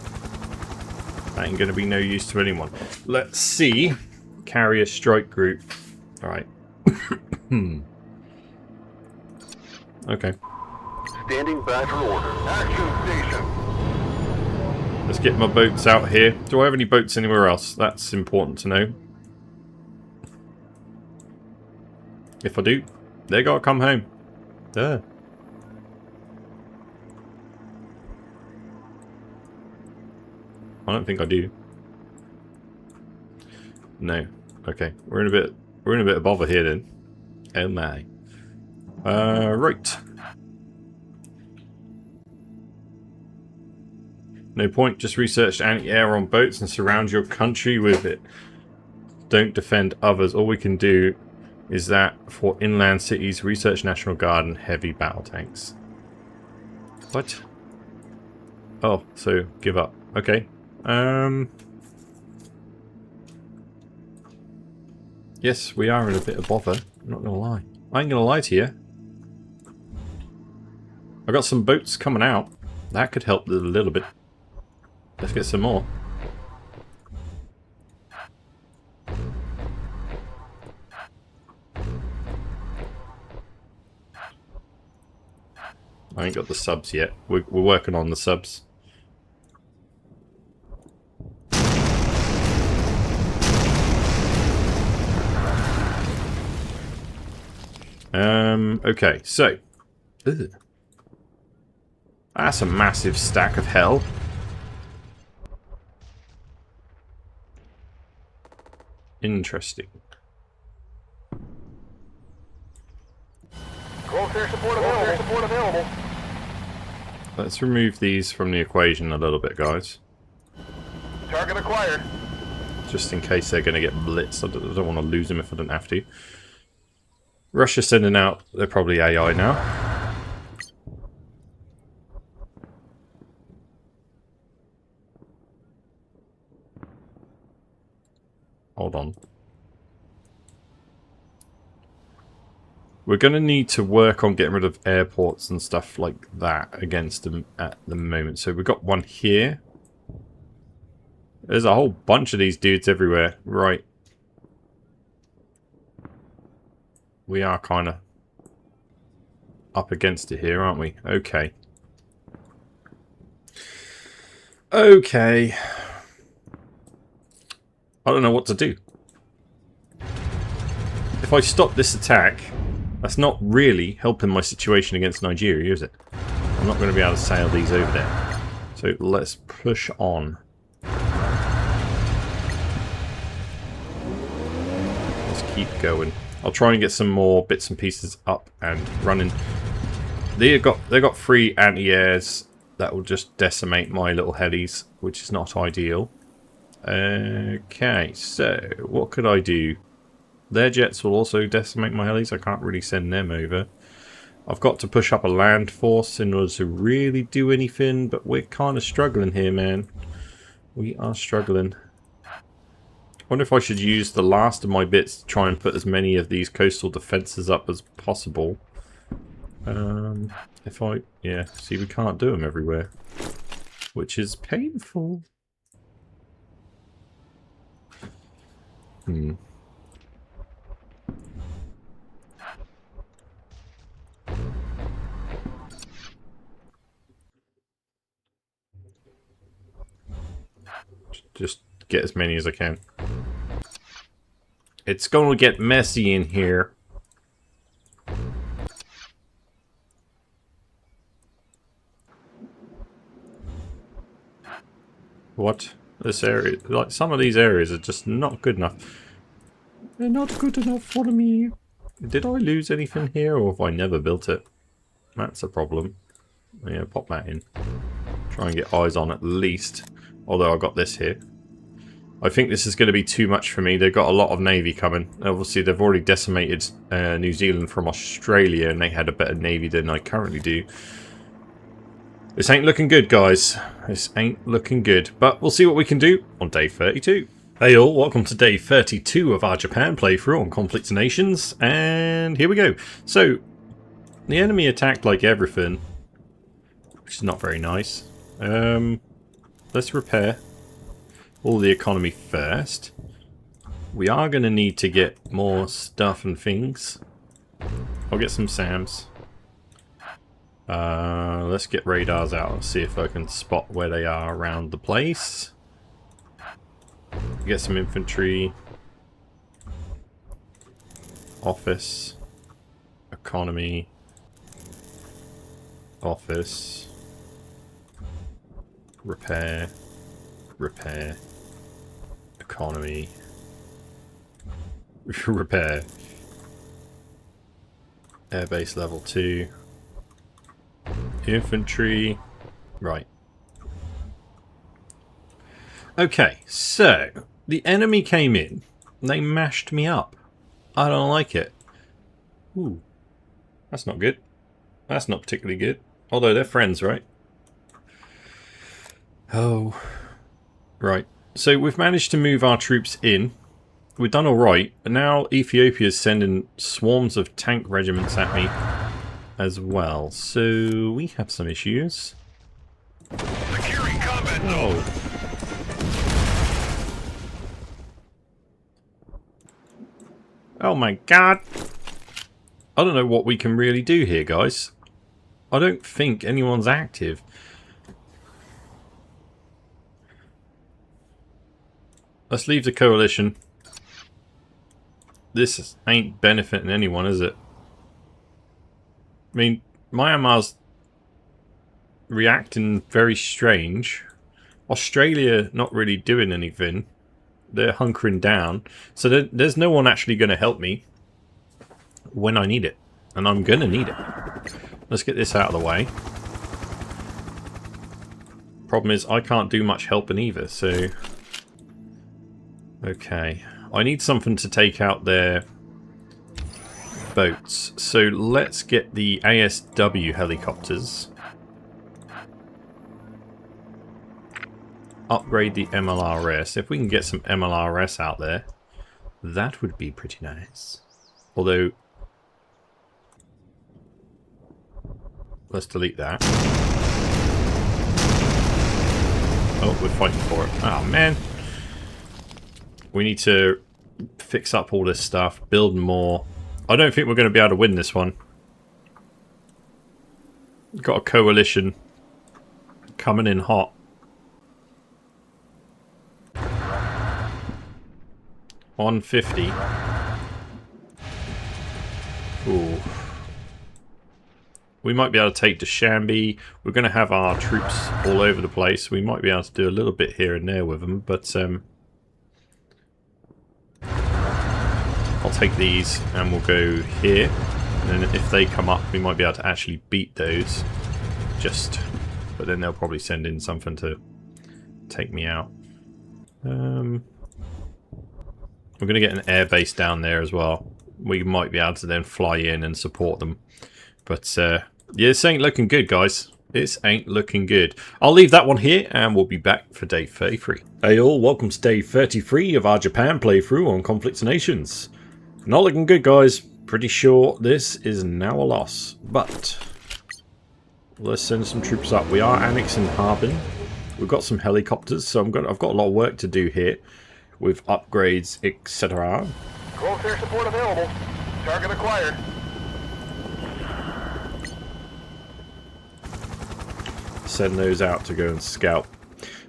That ain't going to be no use to anyone. Let's see. Carrier strike group. Alright. Okay. Standing by for order. Action station. Let's get my boats out here. Do I have any boats anywhere else? That's important to know. If I do, they gotta come home. There. I don't think I do. No. Okay. We're in a bit of bother here then. Oh my. Right. No point, just research anti-air on boats and surround your country with it. Don't defend others. All we can do is that for inland cities, research National Guard and heavy battle tanks. What? Oh, so give up. Okay. Yes, we are in a bit of bother. I'm not gonna lie. I ain't gonna lie to you. I've got some boats coming out. That could help a little bit. Let's get some more. I ain't got the subs yet. We're working on the subs. Okay, so. Ugh. That's a massive stack of hell. Interesting. Close air support available. Let's remove these from the equation a little bit, guys. Target acquired. Just in case they're going to get blitzed. I don't want to lose them if I don't have to. Russia's sending out... They're probably AI now. Hold on. We're going to need to work on getting rid of airports and stuff like that against them at the moment. So we've got one here. There's a whole bunch of these dudes everywhere. Right. We are kind of up against it here, aren't we? Okay. Okay. I don't know what to do. If I stop this attack, that's not really helping my situation against Nigeria, is it? I'm not going to be able to sail these over there. So let's push on. Let's keep going. I'll try and get some more bits and pieces up and running. They got 3 anti-airs that will just decimate my little helis, which is not ideal. Okay, so what could I do? Their jets will also decimate my helis. I can't really send them over. I've got to push up a land force in order to really do anything, but we're kind of struggling here, man. We are struggling. I wonder if I should use the last of my bits to try and put as many of these coastal defences up as possible. Yeah, see, we can't do them everywhere, which is painful. Just get as many as I can. It's going to get messy in here. What? This area, like some of these areas are just not good enough. They're not good enough for me. Did I lose anything here, or have I never built it? That's a problem. Yeah, pop that in. Try and get eyes on at least. Although I've got this here. I think this is going to be too much for me. They've got a lot of navy coming. Obviously, they've already decimated New Zealand from Australia, and they had a better navy than I currently do. This ain't looking good, guys. This ain't looking good. But we'll see what we can do on day 32. Hey all, welcome to day 32 of our Japan playthrough on Conflict Nations. And here we go. So, the enemy attacked like everything, which is not very nice. Let's repair all the economy first. We are going to need to get more stuff and things. I'll get some SAMs. Let's get radars out and see if I can spot where they are around the place. Get some infantry. Office. Economy. Office. Repair. Repair. Economy. Repair. Airbase level 2. Infantry. Right. Okay, so the enemy came in. They mashed me up. I don't like it. Ooh. That's not good. That's not particularly good. Although they're friends, right? Oh. Right, so we've managed to move our troops in. We've done alright, but now Ethiopia's sending swarms of tank regiments at me as well. So we have some issues. Securing combat zone. Oh my god! I don't know what we can really do here, guys. I don't think anyone's active. Let's leave the coalition. This ain't benefiting anyone, is it? I mean, Myanmar's reacting very strange. Australia not really doing anything. They're hunkering down. So there's no one actually going to help me when I need it. And I'm going to need it. Let's get this out of the way. Problem is, I can't do much helping either, so... Okay. I need something to take out their boats. So let's get the ASW helicopters. Upgrade the MLRS. If we can get some MLRS out there, that would be pretty nice. Although, let's delete that. Oh, we're fighting for it. Oh, man. We need to fix up all this stuff, build more. I don't think we're going to be able to win this one. We've got a coalition coming in hot. On 50. Ooh. We might be able to take Dushanbe. We're going to have our troops all over the place. We might be able to do a little bit here and there with them, but I'll take these and we'll go here. And then if they come up, we might be able to actually beat those. But then they'll probably send in something to take me out. We're going to get an air base down there as well. We might be able to then fly in and support them. But, yeah, this ain't looking good, guys. This ain't looking good. I'll leave that one here, and we'll be back for day 33. Hey all, welcome to day 33 of our Japan playthrough on Conflicts of Nations. Not looking good, guys. Pretty sure this is now a loss. But, let's send some troops up. We are annexing Harbin. We've got some helicopters, so I've got a lot of work to do here. With upgrades, etc. Close air support available. Target acquired. Send those out to go and scout.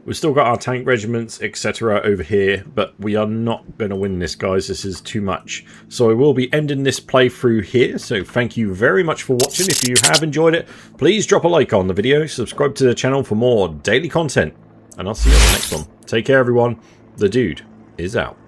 We've still got our tank regiments, etc. over here, but we are not going to win this, guys. This is too much. So I will be ending this playthrough here. So thank you very much for watching. If you have enjoyed it, please drop a like on the video. Subscribe to the channel for more daily content. And I'll see you on the next one. Take care, everyone. The dude is out.